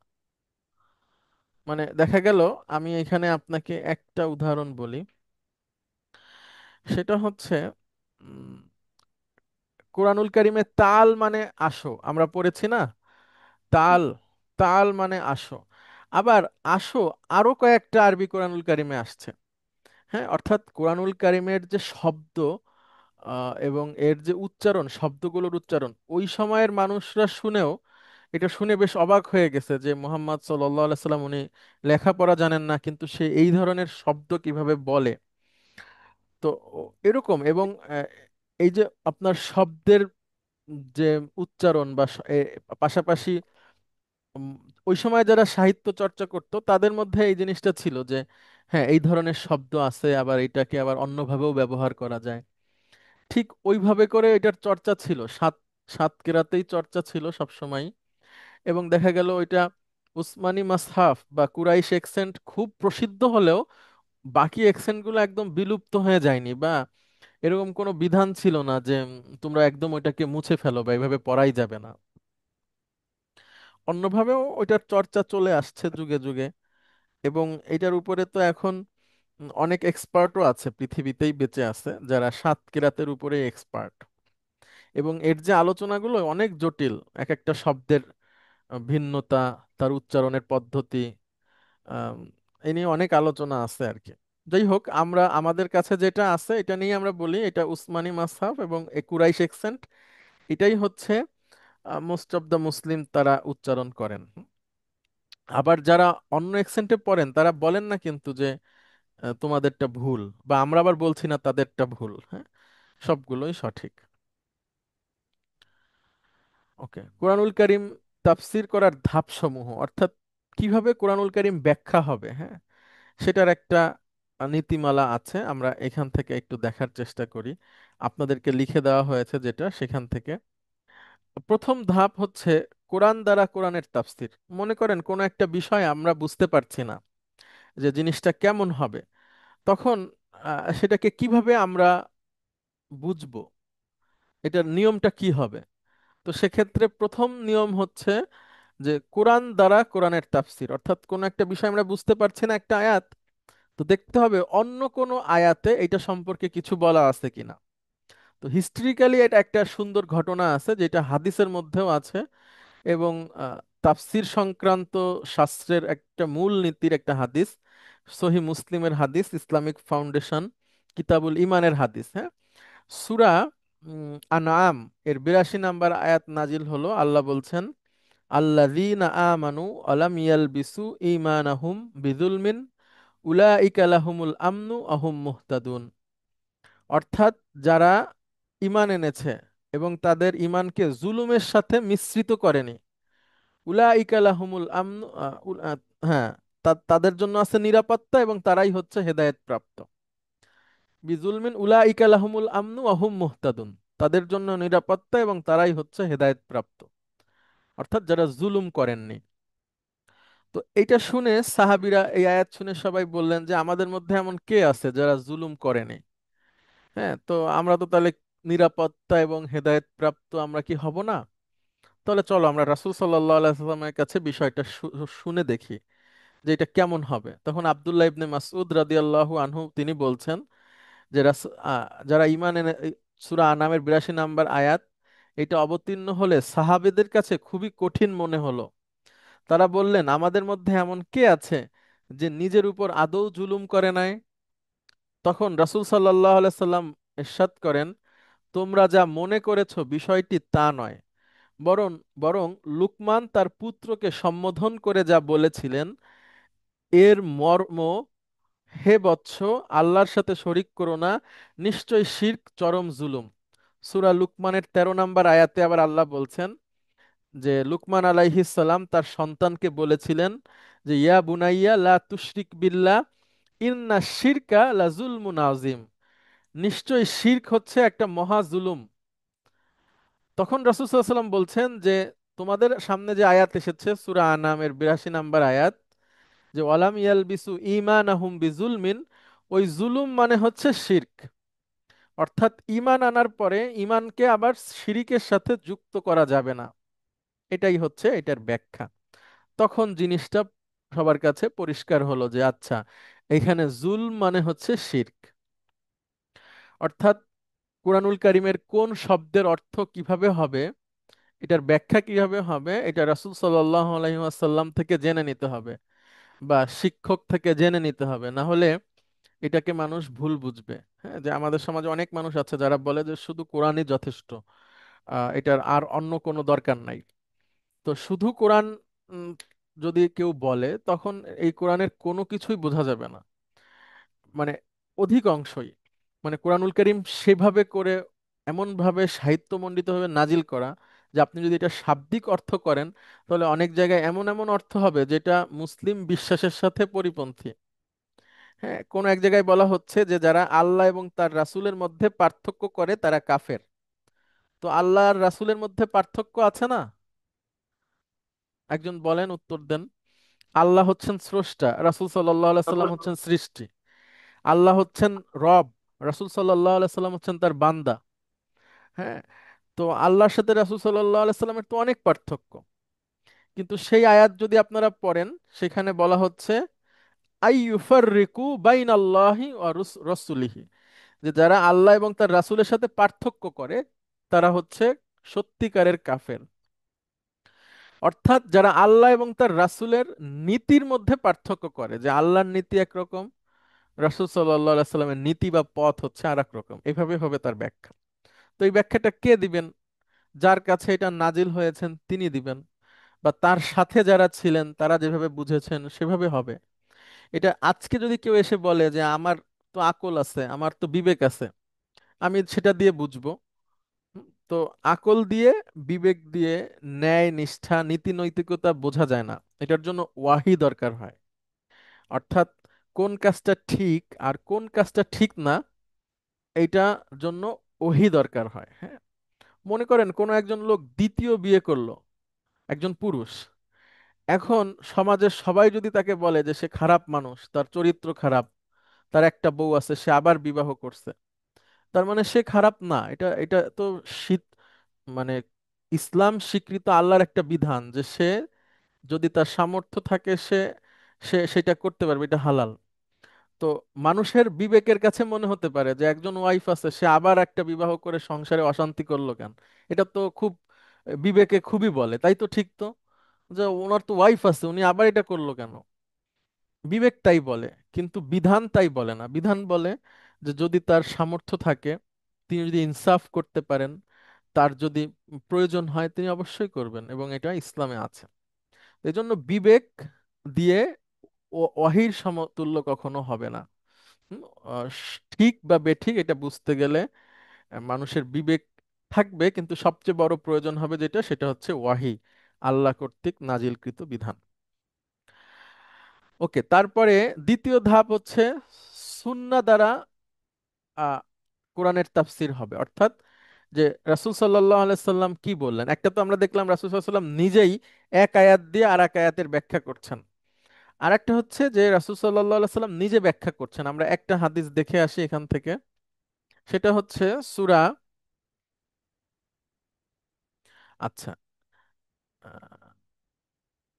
মানে দেখা গেল, আমি এখানে আপনাকে একটা উদাহরণ বলি, সেটা হচ্ছে উম, কোরআনুল কারিমে তাল মানে আসো, আমরা পড়েছি না, তাল, তাল মানে আসো। আবার আসো আরো কয়েকটা আরবি কোরআনুল কারিমে আসছে। হ্যাঁ, অর্থাৎ কোরআনুল কারিমের যে শব্দ এবং এর যে উচ্চারণ, শব্দগুলোর উচ্চারণ, ওই সময়ের মানুষরা শুনেও এটা শুনে বেশ অবাক হয়ে গেছে যে মুহাম্মদ সাল্লাল্লাহু আলাইহি সাল্লাম উনি লেখাপড়া জানেন না, কিন্তু সে এই ধরনের শব্দ কিভাবে বলে। তো এরকম, এবং এই যে আপনার শব্দের যে উচ্চারণ বা পাশাপাশি উম, ওই সময় যারা সাহিত্য চর্চা করত তাদের মধ্যে এই জিনিসটা ছিল যে হ্যাঁ, এই ধরনের শব্দ আছে, আবার এটাকে আবার অন্যভাবেও ব্যবহার করা যায়। ঠিক ওইভাবে করে এটার চর্চা ছিল, সাত সাত কেরাতেই চর্চা ছিল সব সময়। এবং দেখা গেল ওইটা উসমানী মাসহাফ বা কুরাইশ এক্সেন্ট খুব প্রসিদ্ধ হলেও বাকি এক্সেন্টগুলো একদম বিলুপ্ত হয়ে যায়নি, বা এরকম কোনো বিধান ছিল না যে তোমরা একদম ওইটাকে মুছে ফেলো বা এইভাবে পড়াই যাবে না। অন্যভাবেও ওইটার চর্চা চলে আসছে যুগে যুগে। এবং এটার উপরে তো এখন অনেক এক্সপার্টও আছে, পৃথিবীতেই বেঁচে আছে যারা সাত কেরাতের উপরে এক্সপার্ট। এবং এর যে আলোচনাগুলো অনেক জটিল, এক একটা শব্দের ভিন্নতা, তার উচ্চারণের পদ্ধতি, আম, এ নিয়ে অনেক আলোচনা আছে আর কি। যাই হোক, আমরা আমাদের কাছে যেটা আছে এটা নিয়ে আমরা বলি এটা উসমানী মাসহাফ এবং এ কুরাইশ এক্সেন্ট, এটাই হচ্ছে মোস্ট অফ দ্য মুসলিম তারা উচ্চারণ করেন। আবার যারা অন্য এক্সেন্টে পড়েন তারা বলেন না কিন্তু যে তোমাদেরটা ভুল, বা আমরা আবার বলছি না তাদেরটা ভুল। হ্যাঁ, সবগুলোই সঠিক। ওকে, কোরআনুল কারীম তাফসির করার ধাপসমূহ, অর্থাৎ কিভাবে কোরআনুল কারীম ব্যাখ্যা হবে, হ্যাঁ, সেটার একটা নীতিমালা আছে। আমরা এখান থেকে একটু দেখার চেষ্টা করি। আপনাদেরকে লিখে দেওয়া হয়েছে যেটা, সেখান থেকে প্রথম ধাপ হচ্ছে কোরআন দ্বারা কোরআনের তাফসীর। মনে করেন কোনো একটা বিষয় আমরা বুঝতে পারছি না যে জিনিসটা কেমন হবে, তখন সেটাকে কিভাবে আমরা বুঝবো, এটার নিয়মটা কি হবে। তো সেক্ষেত্রে প্রথম নিয়ম হচ্ছে যে কোরআন দ্বারা কোরআনের তাফসীর, অর্থাৎ কোনো একটা বিষয় আমরা বুঝতে পারছি না, একটা আয়াত, তো দেখতে হবে অন্য কোনো আয়াতে এটা সম্পর্কে কিছু বলা আছে কিনা। তো হিস্ট্রিক্যালি এটা একটা সুন্দর ঘটনা আছে যেটা হাদিসের মধ্যেও আছে, এবং তাফসির সংক্রান্ত শাস্ত্রের একটা মূল নীতির একটা হাদিস, সহি মুসলিমের হাদিস, ইসলামিক ফাউন্ডেশন কিতাবুল ইমানের হাদিস। হ্যাঁ, সূরা আনআম এর ৮২ নাম্বার আয়াত নাজিল হলো। আল্লাহ বলছেন, আল্লাযীনা আমানু আলাম ইয়ালবিসু ঈমানাহুম বিযুলমিন উলাইকা লাহুমুল আমনু আহুম মুহতাদুন। অর্থাৎ যারা ঈমান এনেছে এবং তাদের ঈমানকে জুলুমের সাথে মিশ্রিত করেনি, উলাইকা লাহুমুল আমনু হ্যাঁ, তাদের জন্য আছে নিরাপত্তা এবং তারাই হচ্ছে হেদায়েত প্রাপ্ত। বিজুলমিন উলাইকা লাহুমুল আমনু আহুম মুহতাদুন, তাদের জন্য নিরাপত্তা এবং তারাই হচ্ছে হেদায়েত প্রাপ্ত, অর্থাৎ যারা জুলুম করেননি। তো এটা শুনে সাহাবীরা, এই আয়াত শুনে সবাই বললেন যে আমাদের মধ্যে এমন কে আছে যারা জুলুম করেনি। হ্যাঁ, তো আমরা তো তাহলে নিরাপত্তা এবং হেদায়েত প্রাপ্ত আমরা কি হব না? তাহলে চলো আমরা রাসূল সাল্লাল্লাহু আলাইহি সাল্লামের কাছে বিষয়টা শুনে দেখি যে এটা কেমন হবে। তখন আব্দুল্লাহ ইবনে মাসউদ রাদিয়াল্লাহু আনহু তিনি বলছেন যে যারা ঈমান এনে সূরা আনামের ৮২ নাম্বার আয়াত এটা অবতীর্ণ হলে সাহাবেদের কাছে খুবই কঠিন মনে হলো। তারা বললেন, আমাদের মধ্যে এমন কে আছে যে নিজের উপর আদৌ জুলুম করে নাই? তখন রাসূল সাল্লাল্লাহু আলাইহি সাল্লাম ইরশাদ করেন, তোমরা যা মনে করেছো বিষয়টি তা নয়, বরং বরং লুকমান তার পুত্রকে সম্বোধন করে যা বলেছিলেন এর মর্ম, হে বৎস, আল্লাহর সাথে শরিক করো না, নিশ্চয় শিরক চরম জুলুম। সূরা লুকমানের ১৩ নম্বর আয়াতে আবার আল্লাহ বলছেন যে লুকমান আলাইহিস সালাম তার সন্তানকে বলেছিলেন যে ইয়া বুনাইয়া লা তুশরিক বিল্লাহ ইন্না শিরকা লা জুলমুন আযীম, নিশ্চয় শিরক হচ্ছে একটা মহা জুলুম। তখন রাসূল সাল্লাল্লাহু আলাইহি ওয়াসাল্লাম বলছেন যে তোমাদের সামনে যে আয়াত এসেছে সূরা আনামের ৮২ নম্বর আয়াত, যে ওয়ালাম ইয়ালবিসু ঈমানাহুম বিজুলমিন, ওই জুলুম মানে হচ্ছে শিরক। অর্থাৎ ঈমান আনার পরে ঈমানকে আবার শিরিকের সাথে যুক্ত করা যাবে না। এটাই হচ্ছে এটার ব্যাখ্যা। তখন জিনিসটা সবার কাছে পরিষ্কার হলো যে আচ্ছা, এখানে জুলম মানে হচ্ছে শিরক। অর্থাৎ কুরআনুল কারীমের কোন শব্দের অর্থ কিভাবে হবে, এটার ব্যাখ্যা কিভাবে হবে, এটা রাসূল সাল্লাল্লাহু আলাইহি ওয়াসাল্লাম থেকে জেনে নিতে হবে বা শিক্ষক থেকে জেনে নিতে হবে, না হলে এটাকে মানুষ ভুল বুঝবে। হ্যাঁ, যে আমাদের সমাজে অনেক মানুষ আছে যারা বলে যে শুধু কোরআনই যথেষ্ট, এটার আর অন্য কোনো দরকার নাই। তো শুধু কোরআন উম, যদি কেউ বলে তখন এই কোরআনের কোনো কিছুই বোঝা যাবে না, মানে অধিকাংশই। মানে কোরআনুল কারীম সেভাবে করে এমন ভাবে সাহিত্যমণ্ডিতভাবে নাজিল করা যে আপনি যদি এটা শাব্দিক অর্থ করেন তাহলে অনেক জায়গায় এমন এমন অর্থ হবে যেটা মুসলিম বিশ্বাসের সাথে পরিপন্থী। হ্যাঁ, কোন এক জায়গায় বলা হচ্ছে যে যারা আল্লাহ এবং তার রাসূলের মধ্যে পার্থক্য করে তারা কাফের। তো আল্লাহ আর রাসূলের মধ্যে পার্থক্য আছে না? একজন বলেন, উত্তর দেন। আল্লাহ হচ্ছেন স্রষ্টা, রাসূল সাল্লাল্লাহু আলাইহি তারপর সাল্লাম হচ্ছেন সৃষ্টি। আল্লাহ হচ্ছেন রব, রাসূল সাল্লাল্লাহু আলাইহি সাল্লাম হচ্ছেন তার বান্দা। হ্যাঁ, তো আল্লাহর সাথে রাসূল সাল্লাল্লাহু আলাইহি সাল্লামের তো অনেক পার্থক্য। কিন্তু সেই আয়াত যদি আপনারা পড়েন, সেখানে বলা হচ্ছে আইয়ুফাররিকু বাইনাল্লাহি ওয়া রাসূলিহি, যে যারা আল্লাহ এবং তার রাসূলের সাথে পার্থক্য করে তারা হচ্ছে সত্যিকারের কাফের। অর্থাৎ যারা আল্লাহ এবং তার রাসূলের নীতির মধ্যে পার্থক্য করে, যে আল্লাহর নীতি একরকম, রাসূল সাল্লাল্লাহু আলাইহি সাল্লামের নীতি বা পথ হচ্ছে আর এক রকম, এভাবে হবে তার ব্যাখ্যা। তো এই ব্যাখ্যাটা কে দিবেন? যার কাছে এটা নাজিল হয়েছেন তিনি দিবেন, বা তার সাথে যারা ছিলেন তারা যেভাবে বুঝেছেন সেভাবে হবে। এটা আজকে যদি কেউ এসে বলে যে আমার তো আকল আছে, আমার তো বিবেক আছে, আমি সেটা দিয়ে বুঝবো, তো আকল দিয়ে, বিবেক দিয়ে ন্যায় নিষ্ঠা নীতি নৈতিকতা বোঝা যায় না, এটার জন্য ওয়াহি দরকার হয়। অর্থাৎ কোন কাজটা ঠিক আর কোন কাজটা ঠিক না, এইটার জন্য ওহী দরকার হয়। হ্যাঁ, মনে করেন কোনো একজন লোক দ্বিতীয় বিয়ে করলো, একজন পুরুষ। এখন সমাজের সবাই যদি তাকে বলে যে সে খারাপ মানুষ, তার চরিত্র খারাপ, তার একটা বউ আছে, সে আবার বিবাহ করছে, তার মানে সে খারাপ না। এটা এটা তো শীত মানে ইসলাম স্বীকৃত আল্লাহর একটা বিধান যে সে যদি তার সামর্থ্য থাকে সে সে সেটা করতে পারবে, এটা হালাল। তো মানুষের বিবেকের কাছে মনে হতে পারে যে একজন ওয়াইফ আছে, সে আবার একটা বিবাহ করে সংসারে অশান্তি করলো কেন? এটা তো খুব বিবেকে খুবই বলে, তাই তো? ঠিক তো, যে ওনার তো ওয়াইফ আছে, উনি আবার এটা করলো কেন? বিবেক তাই বলে, কিন্তু বিধান তাই বলে না। বিধান বলে যে যদি তার সামর্থ্য থাকে, তিনি যদি ইনসাফ করতে পারেন, তার যদি প্রয়োজন হয়, তিনি অবশ্যই করবেন, এবং এটা ইসলামে আছে। এই জন্য বিবেক দিয়ে ওয়াহির সমতুল্য কখনো হবে না। হুম, ঠিক বা বেঠিক এটা বুঝতে গেলে মানুষের বিবেক থাকবে, কিন্তু সবচেয়ে বড় প্রয়োজন হবে যেটা, সেটা হচ্ছে ওয়াহি, আল্লাহ কর্তৃক নাজিলকৃত বিধান। ওকে, তারপরে দ্বিতীয় ধাপ হচ্ছে সুন্নাহ দ্বারা আহ, কোরআনের তাফসির হবে। অর্থাৎ যে রাসূল সাল্লাল্লাহু আলাইহি সাল্লাম কি বললেন, একটা তো আমরা দেখলাম রাসূল সাল্লাল্লাহু আলাইহি সাল্লাম নিজেই এক আয়াত দিয়ে আর এক আয়াতের ব্যাখ্যা করছেন। আর একটা হচ্ছে যে রাসূল সাল্লাল্লাহু আলাইহি সাল্লাম নিজে ব্যাখ্যা করছেন। আমরা একটা হাদিস দেখে আসি এখান থেকে। সেটা হচ্ছে সূরা, আচ্ছা,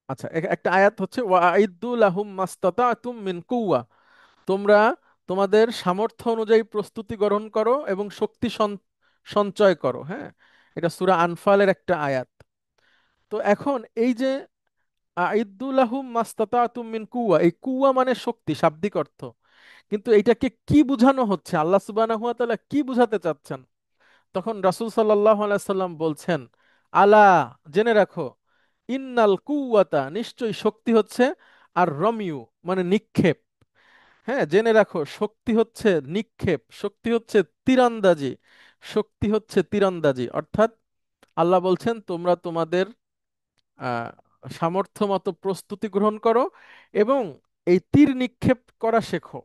আচ্ছা, একটা আয়াত হচ্ছে ওয়াইদু লাহুম মাস্তাতাতুম মিন কুওয়া, তোমরা তোমাদের সামর্থ্য অনুযায়ী প্রস্তুতি গ্রহণ করো এবং শক্তি সঞ্চয় করো। হ্যাঁ, এটা সূরা আনফালের একটা আয়াত। তো এখন এই যে আইদু লাহুম মাস্তাতাতুম মিন কুওয়া, এই কুওয়া মানে শক্তি, শাব্দিক অর্থ। কিন্তু এইটাকে কি বোঝানো হচ্ছে, আল্লাহ সুবহানাহু ওয়া তাআলা কি বোঝাতে চাচ্ছেন? তখন রাসূল সাল্লাল্লাহু আলাইহি সাল্লাম বলছেন, আলা, জেনে রাখো, ইন্নাল কুওয়াতা, নিশ্চয়ই শক্তি হচ্ছে, আর রমিউ মানে নিক্ষেপ। হ্যাঁ, জেনে রাখো, শক্তি হচ্ছে নিক্ষেপ, শক্তি হচ্ছে তীরন্দাজি, শক্তি হচ্ছে তীরন্দাজি। অর্থাৎ আল্লাহ বলছেন তোমরা তোমাদের আহ সামর্থ্য মতো প্রস্তুতি গ্রহণ করো এবং এই তীর নিক্ষেপ করা শেখো।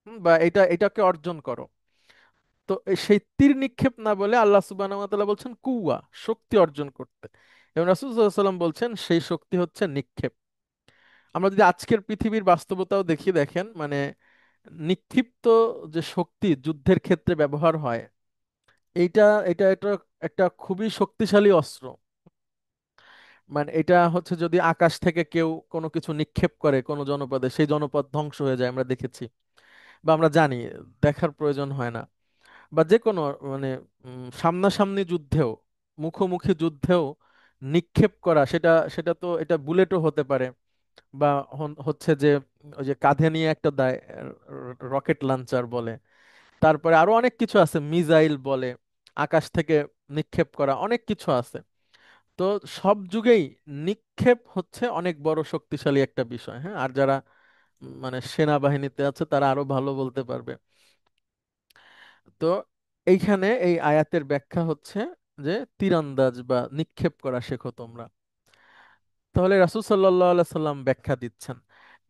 বা এটাকে অর্জন করো। তো সেই তীর নিক্ষেপ না বলে আল্লাহ সুবহানাহু ওয়া তাআলা বলছেন কুওয়া, শক্তি অর্জন করতে। এবং রাসূল সাল্লাল্লাহু আলাইহি ওয়াসাল্লাম বলছেন সেই শক্তি হচ্ছে নিক্ষেপ। আমরা যদি আজকের পৃথিবীর বাস্তবতাও দেখি, দেখেন মানে নিক্ষিপ্ত যে শক্তি যুদ্ধের ক্ষেত্রে ব্যবহার হয়, এইটা এটা এটা একটা খুবই শক্তিশালী অস্ত্র। মানে এটা হচ্ছে যদি আকাশ থেকে কেউ কোনো কিছু নিক্ষেপ করে কোনো জনপদে, সেই জনপদ ধ্বংস হয়ে যায়, আমরা দেখেছি বা আমরা জানি, দেখার প্রয়োজন হয় না। বা যে কোনো মানে সামনাসামনি যুদ্ধেও, মুখোমুখি যুদ্ধেও নিক্ষেপ করা, সেটা সেটা তো এটা বুলেটও হতে পারে, বা হচ্ছে যে ওই যে কাঁধে নিয়ে একটা দেয়, রকেট লঞ্চার বলে, তারপরে আরো অনেক কিছু আছে, মিসাইল বলে, আকাশ থেকে নিক্ষেপ করা অনেক কিছু আছে। তো সব যুগেই নিক্ষেপ হচ্ছে অনেক বড় শক্তিশালী একটা বিষয়। হ্যাঁ, আর যারা মানে সেনাবাহিনীতে আছে তারা আরো ভালো বলতে পারবে। তো এইখানে এই আয়াতের ব্যাখ্যা হচ্ছে যে তীরন্দাজ বা নিক্ষেপ করা শেখো তোমরা। তাহলে রাসূল সাল্লাল্লাহু আলাইহি সাল্লাম ব্যাখ্যা দিচ্ছেন।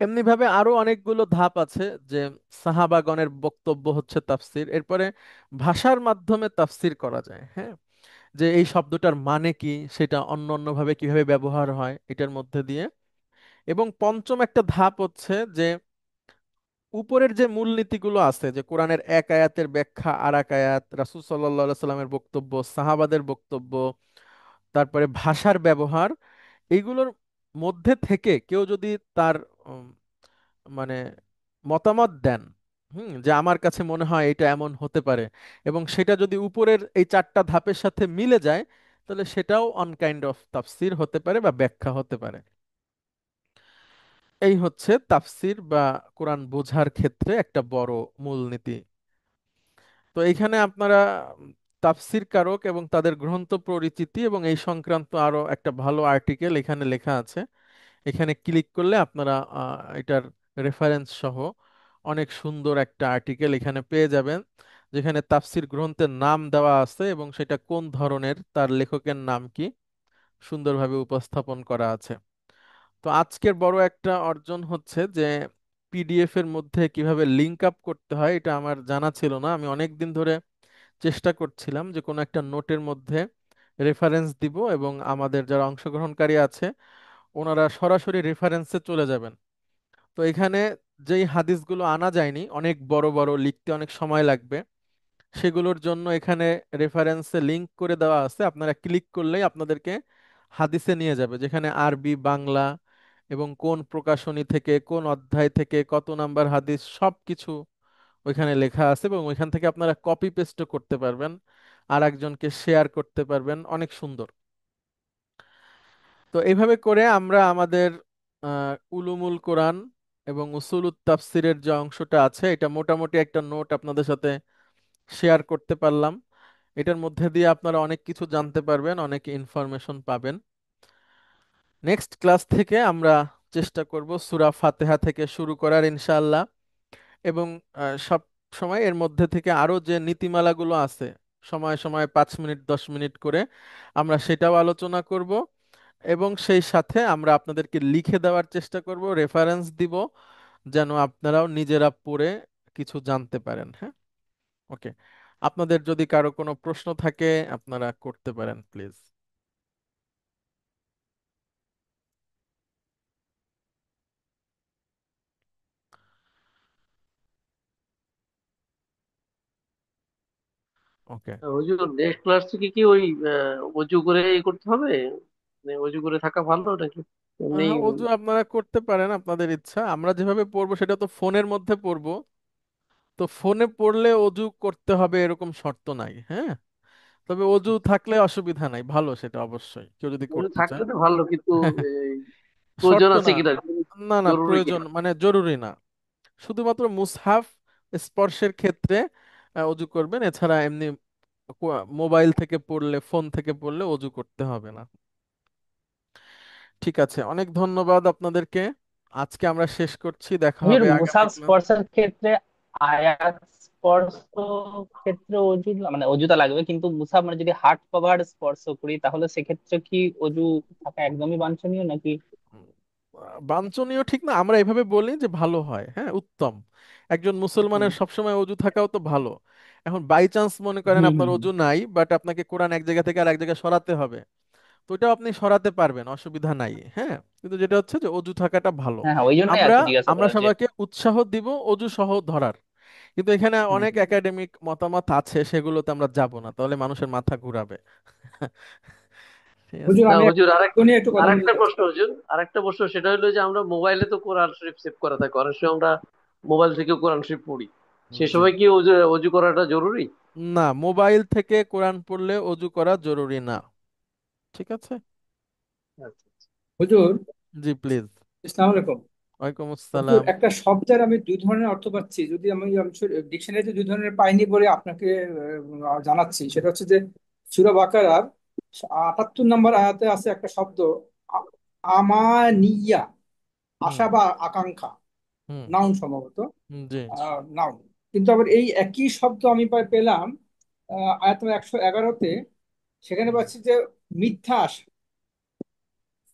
এমনি ভাবে আরো অনেকগুলো ধাপ আছে, যে সাহাবাগণের বক্তব্য হচ্ছে তাফসির। এরপরে ভাষার মাধ্যমে তাফসির করা যায়। হ্যাঁ, যে এই শব্দটার মানে কি, সেটা অন্য অন্য ভাবে কিভাবে ব্যবহার হয় এটার মধ্যে দিয়ে। এবং পঞ্চম একটা ধাপ হচ্ছে যে উপরের যে মূলনীতিগুলো আছে, যে কোরআনের এক আয়াতের ব্যাখ্যা, আর এক আয়াত, রাসূল সাল্লাল্লাহু আলাইহি সাল্লামের বক্তব্য, সাহাবাদের বক্তব্য, তারপরে ভাষার ব্যবহার, এইগুলোর মধ্যে থেকে কেউ যদি তার উম, মানে মতামত দেন, যে আমার কাছে মনে হয় এটা এমন হতে পারে, এবং সেটা যদি উপরের এই চারটা ধাপের সাথে মিলে যায়, তাহলে সেটাও অন কাইন্ড অফ তাফসির হতে পারে বা ব্যাখ্যা হতে পারে। এই হচ্ছে তাফসির বা কোরআন বোঝার ক্ষেত্রে একটা বড় মূলনীতি। তো এইখানে আপনারা তাফসির কারক এবং তাদের গ্রন্থ পরিচিতি এবং এই সংক্রান্ত আরো একটা ভালো আর্টিকেল এখানে লেখা আছে। এখানে ক্লিক করলে আপনারা এটার রেফারেন্স সহ অনেক সুন্দর একটা আর্টিকেল এখানে পেয়ে যাবেন, যেখানে তাফসির গ্রন্থের নাম দেওয়া আছে এবং সেটা কোন ধরনের, তার লেখকের নাম কি, সুন্দরভাবে উপস্থাপন করা আছে। তো আজকের বড় একটা অর্জন হচ্ছে যে পিডিএফ এর মধ্যে কিভাবে লিংক আপ করতে হয়, এটা আমার জানা ছিল না। আমি অনেক দিন ধরে চেষ্টা করছিলাম যে কোনো একটা নোটের মধ্যে রেফারেন্স দিব এবং আমাদের যারা অংশগ্রহণকারী আছে ওনারা সরাসরি রেফারেন্সে চলে যাবেন। তো এখানে যেই হাদিসগুলো আনা যায়নি, অনেক বড় বড়, লিখতে অনেক সময় লাগবে, সেগুলোর জন্য এখানে রেফারেন্সে লিংক করে দেওয়া আছে। আপনারা ক্লিক করলেই আপনাদেরকে হাদিসে নিয়ে যাবে, যেখানে আরবি, বাংলা এবং কোন প্রকাশনী থেকে, কোন অধ্যায় থেকে, কত নাম্বার হাদিস, সব কিছু ওইখানে লেখা আছে। এবং ওইখান থেকে আপনারা কপি পেস্টও করতে পারবেন, আর একজনকে শেয়ার করতে পারবেন, অনেক সুন্দর। তো এইভাবে করে আমরা আমাদের উলুমুল কোরআন এবং উসুলুত তাফসিরের যে অংশটা আছে, এটা মোটামুটি একটা নোট আপনাদের সাথে শেয়ার করতে পারলাম। এটার মধ্যে দিয়ে আপনারা অনেক কিছু জানতে পারবেন, অনেক ইনফরমেশন পাবেন। নেক্সট ক্লাস থেকে আমরা চেষ্টা করব সূরা ফাতিহা থেকে শুরু করার, ইনশাআল্লাহ। এবং সব সময় এর মধ্যে থেকে আরো যে নীতিমালাগুলো আছে, সময় সময় 5 মিনিট 10 মিনিট করে আমরা সেটাও আলোচনা করব। এবং সেই সাথে আমরা আপনাদেরকে লিখে দেওয়ার চেষ্টা করব, রেফারেন্স দিব, যেন আপনারাও নিজেরা পড়ে কিছু জানতে পারেন। হ্যাঁ, ওকে। আপনাদের যদি কারো কোনো প্রশ্ন থাকে আপনারা করতে পারেন, প্লিজ। ওকে। হুজুর নেক্সট ক্লাস থেকে কি ওই অজু করে করতে হবে, মানে অজু করে থাকা ভালো নাকি এমনি? অজু আপনারা করতে পারেন, আপনাদের ইচ্ছা। আমরা যেভাবে পড়বো সেটা তো ফোনের মধ্যে পড়বো, তো ফোনে পড়লে অজু করতে হবে এরকম শর্ত নাই। হ্যাঁ, তবে অজু থাকলে অসুবিধা নাই, ভালো সেটা অবশ্যই, কেউ যদি অজু করতে চায়। থাকলে তো ভালো, কিন্তু এই প্রয়োজন শর্ত আছে না, কিনা, না না, জরুরি প্রয়োজন কিনা? মানে জরুরি না। শুধুমাত্র মুসহাফ স্পর্শের ক্ষেত্রে অজু করবেন, এছাড়া এমনি মোবাইল থেকে পড়লে, ফোন থেকে পড়লে অজু করতে হবে না। ঠিক আছে, অনেক ধন্যবাদ আপনাদেরকে। আজকে আমরা শেষ করছি, দেখা হুজুর হবে আগামী মুসাফ ক্লাস। স্পর্শের ক্ষেত্রে, আয়াত স্পর্শ ক্ষেত্রে অজু মানে অজুতা লাগবে, কিন্তু মুসাফ মানে যদি হার্ড কভার স্পর্শ করি তাহলে সেক্ষেত্রে কি অজু থাকা একদমই বাঞ্ছনীয় নাকি? বাঞ্ছনীয় ঠিক না, আমরা এভাবে বলি যে ভালো হয়, হ্যাঁ, উত্তম। একজন হুম মুসলমানের সবসময় অজু থাকাও তো ভালো। এখন বাই চান্স মনে করেন হুম আপনার হুম। অজু নাই, বাট আপনাকে কোরআন এক জায়গা থেকে আর এক জায়গায় সরাতে হবে, তো ওটাও আপনি সরাতে পারবেন, অসুবিধা নাই। হ্যাঁ, কিন্তু যেটা হচ্ছে যে অজু থাকাটা ভালো। হ্যাঁ হ্যাঁ, ওই জন্যই আর আমরা কি জিজ্ঞাসা আমরা করা যে। সবাইকে উৎসাহ দিব অজু সহ ধরার, কিন্তু এখানে হুম অনেক হুম। একাডেমিক মতামত আছে, সেগুলোতে আমরা যাব না, তাহলে মানুষের মাথা ঘুরাবে। ঠিক আছে। হুজুর না আমি হুজুর, নিয়ে একটু কথা বলতে আরেকটা চাচ্ছি। প্রশ্ন হুজুর, আরেকটা প্রশ্ন, সেটা হলো যে আমরা মোবাইলে তো কোরআন শরীফ সেভ করা থাকে, অনেক সময় আমরা মোবাইল থেকে কোরআন শরীফ পড়ি, সে জি, সময় কি অজু অজু করাটা জরুরি? না, মোবাইল থেকে কোরআন পড়লে অজু করা জরুরি না। ঠিক আছে। আচ্ছা। হুজুর, জি, প্লিজ। আসসালামু আলাইকুম। ওয়ালাইকুম হুজুর আসসালাম। একটা শব্দের আমি দুই ধরনের অর্থ পাচ্ছি, যদি আমি ডিকশনারিতে দুই ধরনের পাইনি বলে আপনাকে জানাচ্ছি। সেটা হচ্ছে যে সূরা বাকারার 78 নম্বর আয়াতে আছে একটা শব্দ, আ- আমানিয়া, হুম আশা বা আকাঙ্ক্ষা, হুম নাউন সম্ভবত, জি। নাউন। কিন্তু আবার এই একই শব্দ আমি পেলাম আয়াত নম্বর 111-তে। সেখানে হুম পাচ্ছি যে মিথ্যা আশা।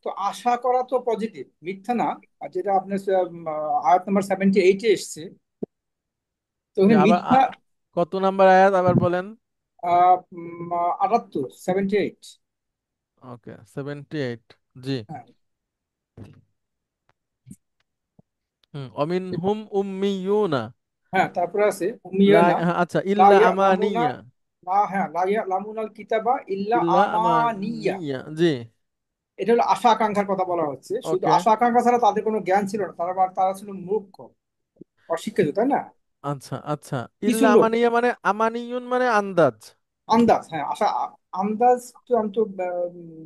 তো আশা করা তো পজিটিভ, মিথ্যা না। আর যেটা আপনার আয়াত নাম্বার 78-এ এসছে, তো জি, ওখানে আবার মিথ্যা। কত নাম্বার আয়াত আবার বলেন? 78, 78। ওকে, 78। জি। হ্যাঁ অমিন হুম উম্মিয়ুনা। হ্যাঁ, তারপরে আছে উমিয়া না, হ্যাঁ, আচ্ছা, লা ইল্লা ইয়ালামুনা, আমানিয়া। হ্যাঁ, লা ইয়ালামুনাল কিতাবা ইল্লা ইল্লা আমানিয়া। আমানিয়া, জি। এটা হলো আশা আকাঙ্ক্ষার কথা বলা হচ্ছে। শুধু ওকে, আশা আকাঙ্ক্ষা ছাড়া তাদের কোনো জ্ঞান ছিল না, তারা ছিল মূর্খ, অশিক্ষিত, তাই না? আচ্ছা আচ্ছা। কিছু ইল্লা লোক আমানিয়া মানে আমানিয়ুন মানে আন্দাজ। আন্দাজ, হ্যাঁ আশা আন্দাজ তো আমি তো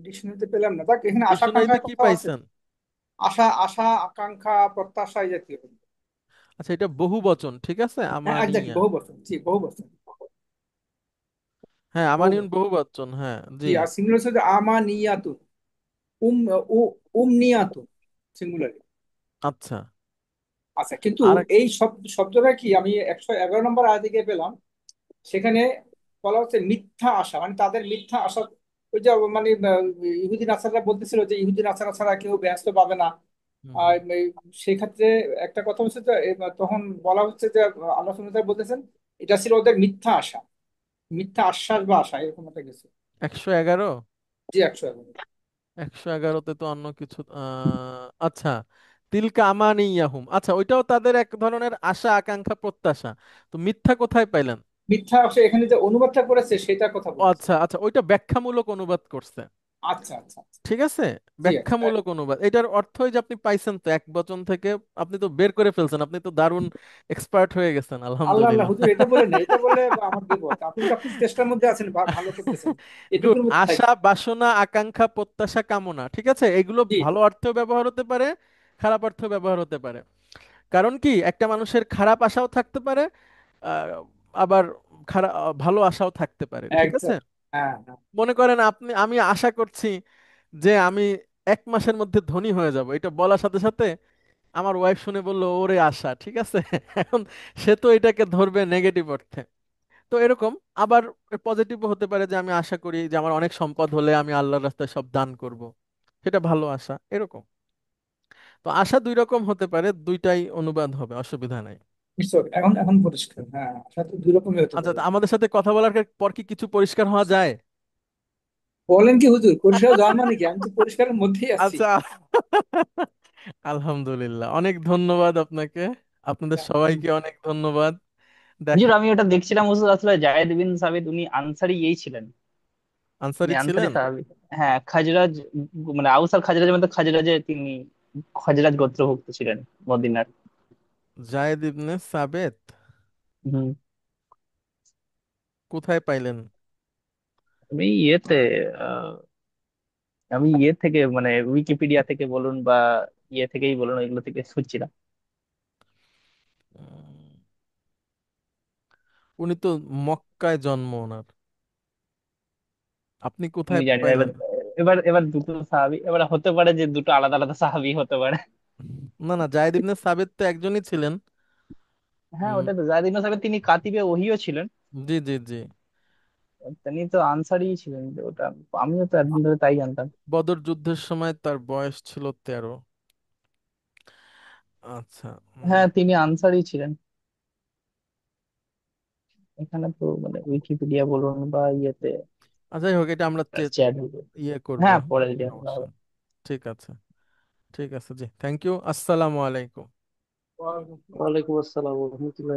ডিকশনারিতে পেলাম না। দেখ এখানে আশা ডিকশনারিতে আকাঙ্ক্ষার কি কথা আছে, পাইছেন? আশা আশা আকাঙ্ক্ষা প্রত্যাশা এই জাতীয়। আচ্ছা, এটা বহু বচন, ঠিক আছে, হ্যাঁ এক্স্যাক্টলি, আমানিয়া। বহু বছর, জি বহু বছর, হ্যাঁ, বহু আমানিয়ুন বছর। বহু বচন, হ্যাঁ, জি। জি, আর সিঙ্গুলার হচ্ছে যে আমানিয়াতুন, উম উমনিয়াতুন, সিঙ্গুলার। আচ্ছা। আচ্ছা, কিন্তু আর এই শব্দটা কি আমি 111 নম্বর আয়াতে গিয়ে পেলাম, সেখানে বলা হচ্ছে মিথ্যা আশা, মানে তাদের মিথ্যা আশা। ওই যে মানে ইহুদি নাসারা বলতেছিল যে ইহুদি নাসারা ছাড়া কেউ ব্যস্ত পাবে না। হুম আর হুম। সেক্ষেত্রে একটা কথা হচ্ছে যে তখন বলা হচ্ছে যে আল্লাহ সুবহানাহু ওয়া তাআলা বলতেছেন এটা ছিল ওদের মিথ্যা আশা, মিথ্যা আশ্বাস বা আশা, এরকম একটা কিছু। 111। জি, 111। 111তে তো অন্য কিছু আচ্ছা, তিলকা আমানিয়াহুম, আচ্ছা ওইটাও তাদের এক ধরনের আশা আকাঙ্ক্ষা প্রত্যাশা। তো মিথ্যা কোথায় পাইলেন? মিথ্যা আশা এখানে যে অনুবাদটা করেছে সেটার কথা ও বলছি। আচ্ছা আচ্ছা, ওইটা ব্যাখ্যামূলক অনুবাদ করছে। আচ্ছা আচ্ছা আচ্ছা। ঠিক আছে, জি আচ্ছা। ব্যাখ্যামূলক অনুবাদ, এটার অর্থই যে আপনি পাইছেন তো এক বচন থেকে। আপনি তো বের করে ফেলছেন, আপনি তো দারুণ এক্সপার্ট হয়ে গেছেন, আল্লাহ আল্লাহ আলহামদুলিল্লাহ। হুজুর, এটা বলে না, এটা বলে আমার বিপদ। আপনি তো আপনি চেষ্টার মধ্যে আছেন, ভালো করতেছেন, গুড। এটুকুর মধ্যে আশা থাকি। বাসনা আকাঙ্ক্ষা প্রত্যাশা কামনা, ঠিক আছে, এগুলো জি। ভালো অর্থেও ব্যবহার হতে পারে, খারাপ অর্থেও ব্যবহার হতে পারে। কারণ কি, একটা মানুষের খারাপ আশাও থাকতে পারে, আহ, আবার খারাপ ভালো আশাও থাকতে পারে, ঠিক আছে। একদম। হ্যাঁ হ্যাঁ। মনে করেন আমি আশা করছি যে আমি 1 মাসের মধ্যে ধনী হয়ে যাব, এটা বলার সাথে সাথে আমার ওয়াইফ শুনে বললো ওরে আশা, ঠিক আছে। এখন সে তো এটাকে ধরবে নেগেটিভ অর্থে। তো এরকম আবার পজিটিভও হতে পারে যে আমি আশা করি যে আমার অনেক সম্পদ হলে আমি আল্লাহর রাস্তায় সব দান করব, সেটা ভালো আশা, এরকম। তো আশা দুই রকম হতে পারে, দুইটাই অনুবাদ হবে, অসুবিধা নাই। নিশ্চয়, এখন এখন পরিষ্কার। হ্যাঁ, আশা তো দুই রকমই হতে আচ্ছা, পারে। তা আমাদের সাথে কথা বলার পর কি কিছু পরিষ্কার হওয়া যায়? বলেন কি হুজুর, পরিষ্কার যাওয়ার মানে কি? আমি তো পরিষ্কারের মধ্যেই আছি। আচ্ছা। আলহামদুলিল্লাহ, অনেক ধন্যবাদ আপনাকে, আপনাদের সবাইকে অনেক ধন্যবাদ। হুজুর দেখা। আমি ওটা দেখছিলাম, হুজুর আসলে জায়েদ বিন সাবিত উনি আনসারী এই ছিলেন, উনি আনসারী আনসারী ছিলেন? সাহাবী। হ্যাঁ, খাজরাজ, মানে আউস আর খাজরাজের মধ্যে খাজরাজে তিনি খাজরাজ গোত্রভুক্ত ছিলেন মদিনার। জায়েদ ইবনে সাবেত। হম। কোথায় পাইলেন? আমি ইয়েতে আহ, আমি ইয়ে থেকে মানে উইকিপিডিয়া থেকে বলুন বা ইয়ে থেকেই বলুন, এগুলো থেকে খুঁজছিলাম। উম, উনি তো মক্কায় জন্ম ওনার, আপনি আমি কোথায় জানি না। এবার পাইলেন? এবার এবার দুটো সাহাবী, এবার হতে পারে যে দুটো আলাদা আলাদা সাহাবী হতে পারে। না না, জায়েদ ইবনে সাবেত তো একজনই ছিলেন। হ্যাঁ, উম, ওটা তো জায়েদ ইবনে সাবিত, তিনি কাতিবে ওহিও ছিলেন। জি জি জি। তিনি তো আনসারই ছিলেন, যে ওটা আমিও তো একদিন ধরে তাই জানতাম। বদর যুদ্ধের সময় তার বয়স ছিল 13। আচ্ছা। হ্যাঁ, তিনি আনসারই ছিলেন। এখানে তো মানে উইকিপিডিয়া বলুন বা ইয়েতে যাই হোক, এটা আমরা চ্যাট। ইয়ে করব, হ্যাঁ, হ্যাঁ, পরে দিয়ে বলা সমস্যা হবে। নেই। ঠিক আছে, ঠিক আছে, জি, থ্যাংক ইউ, আসসালামু আলাইকুম। ওয়ালাইকুম আসসালাম। ওয়ালাইকুম আসসালাম রহমতুল্লাহ।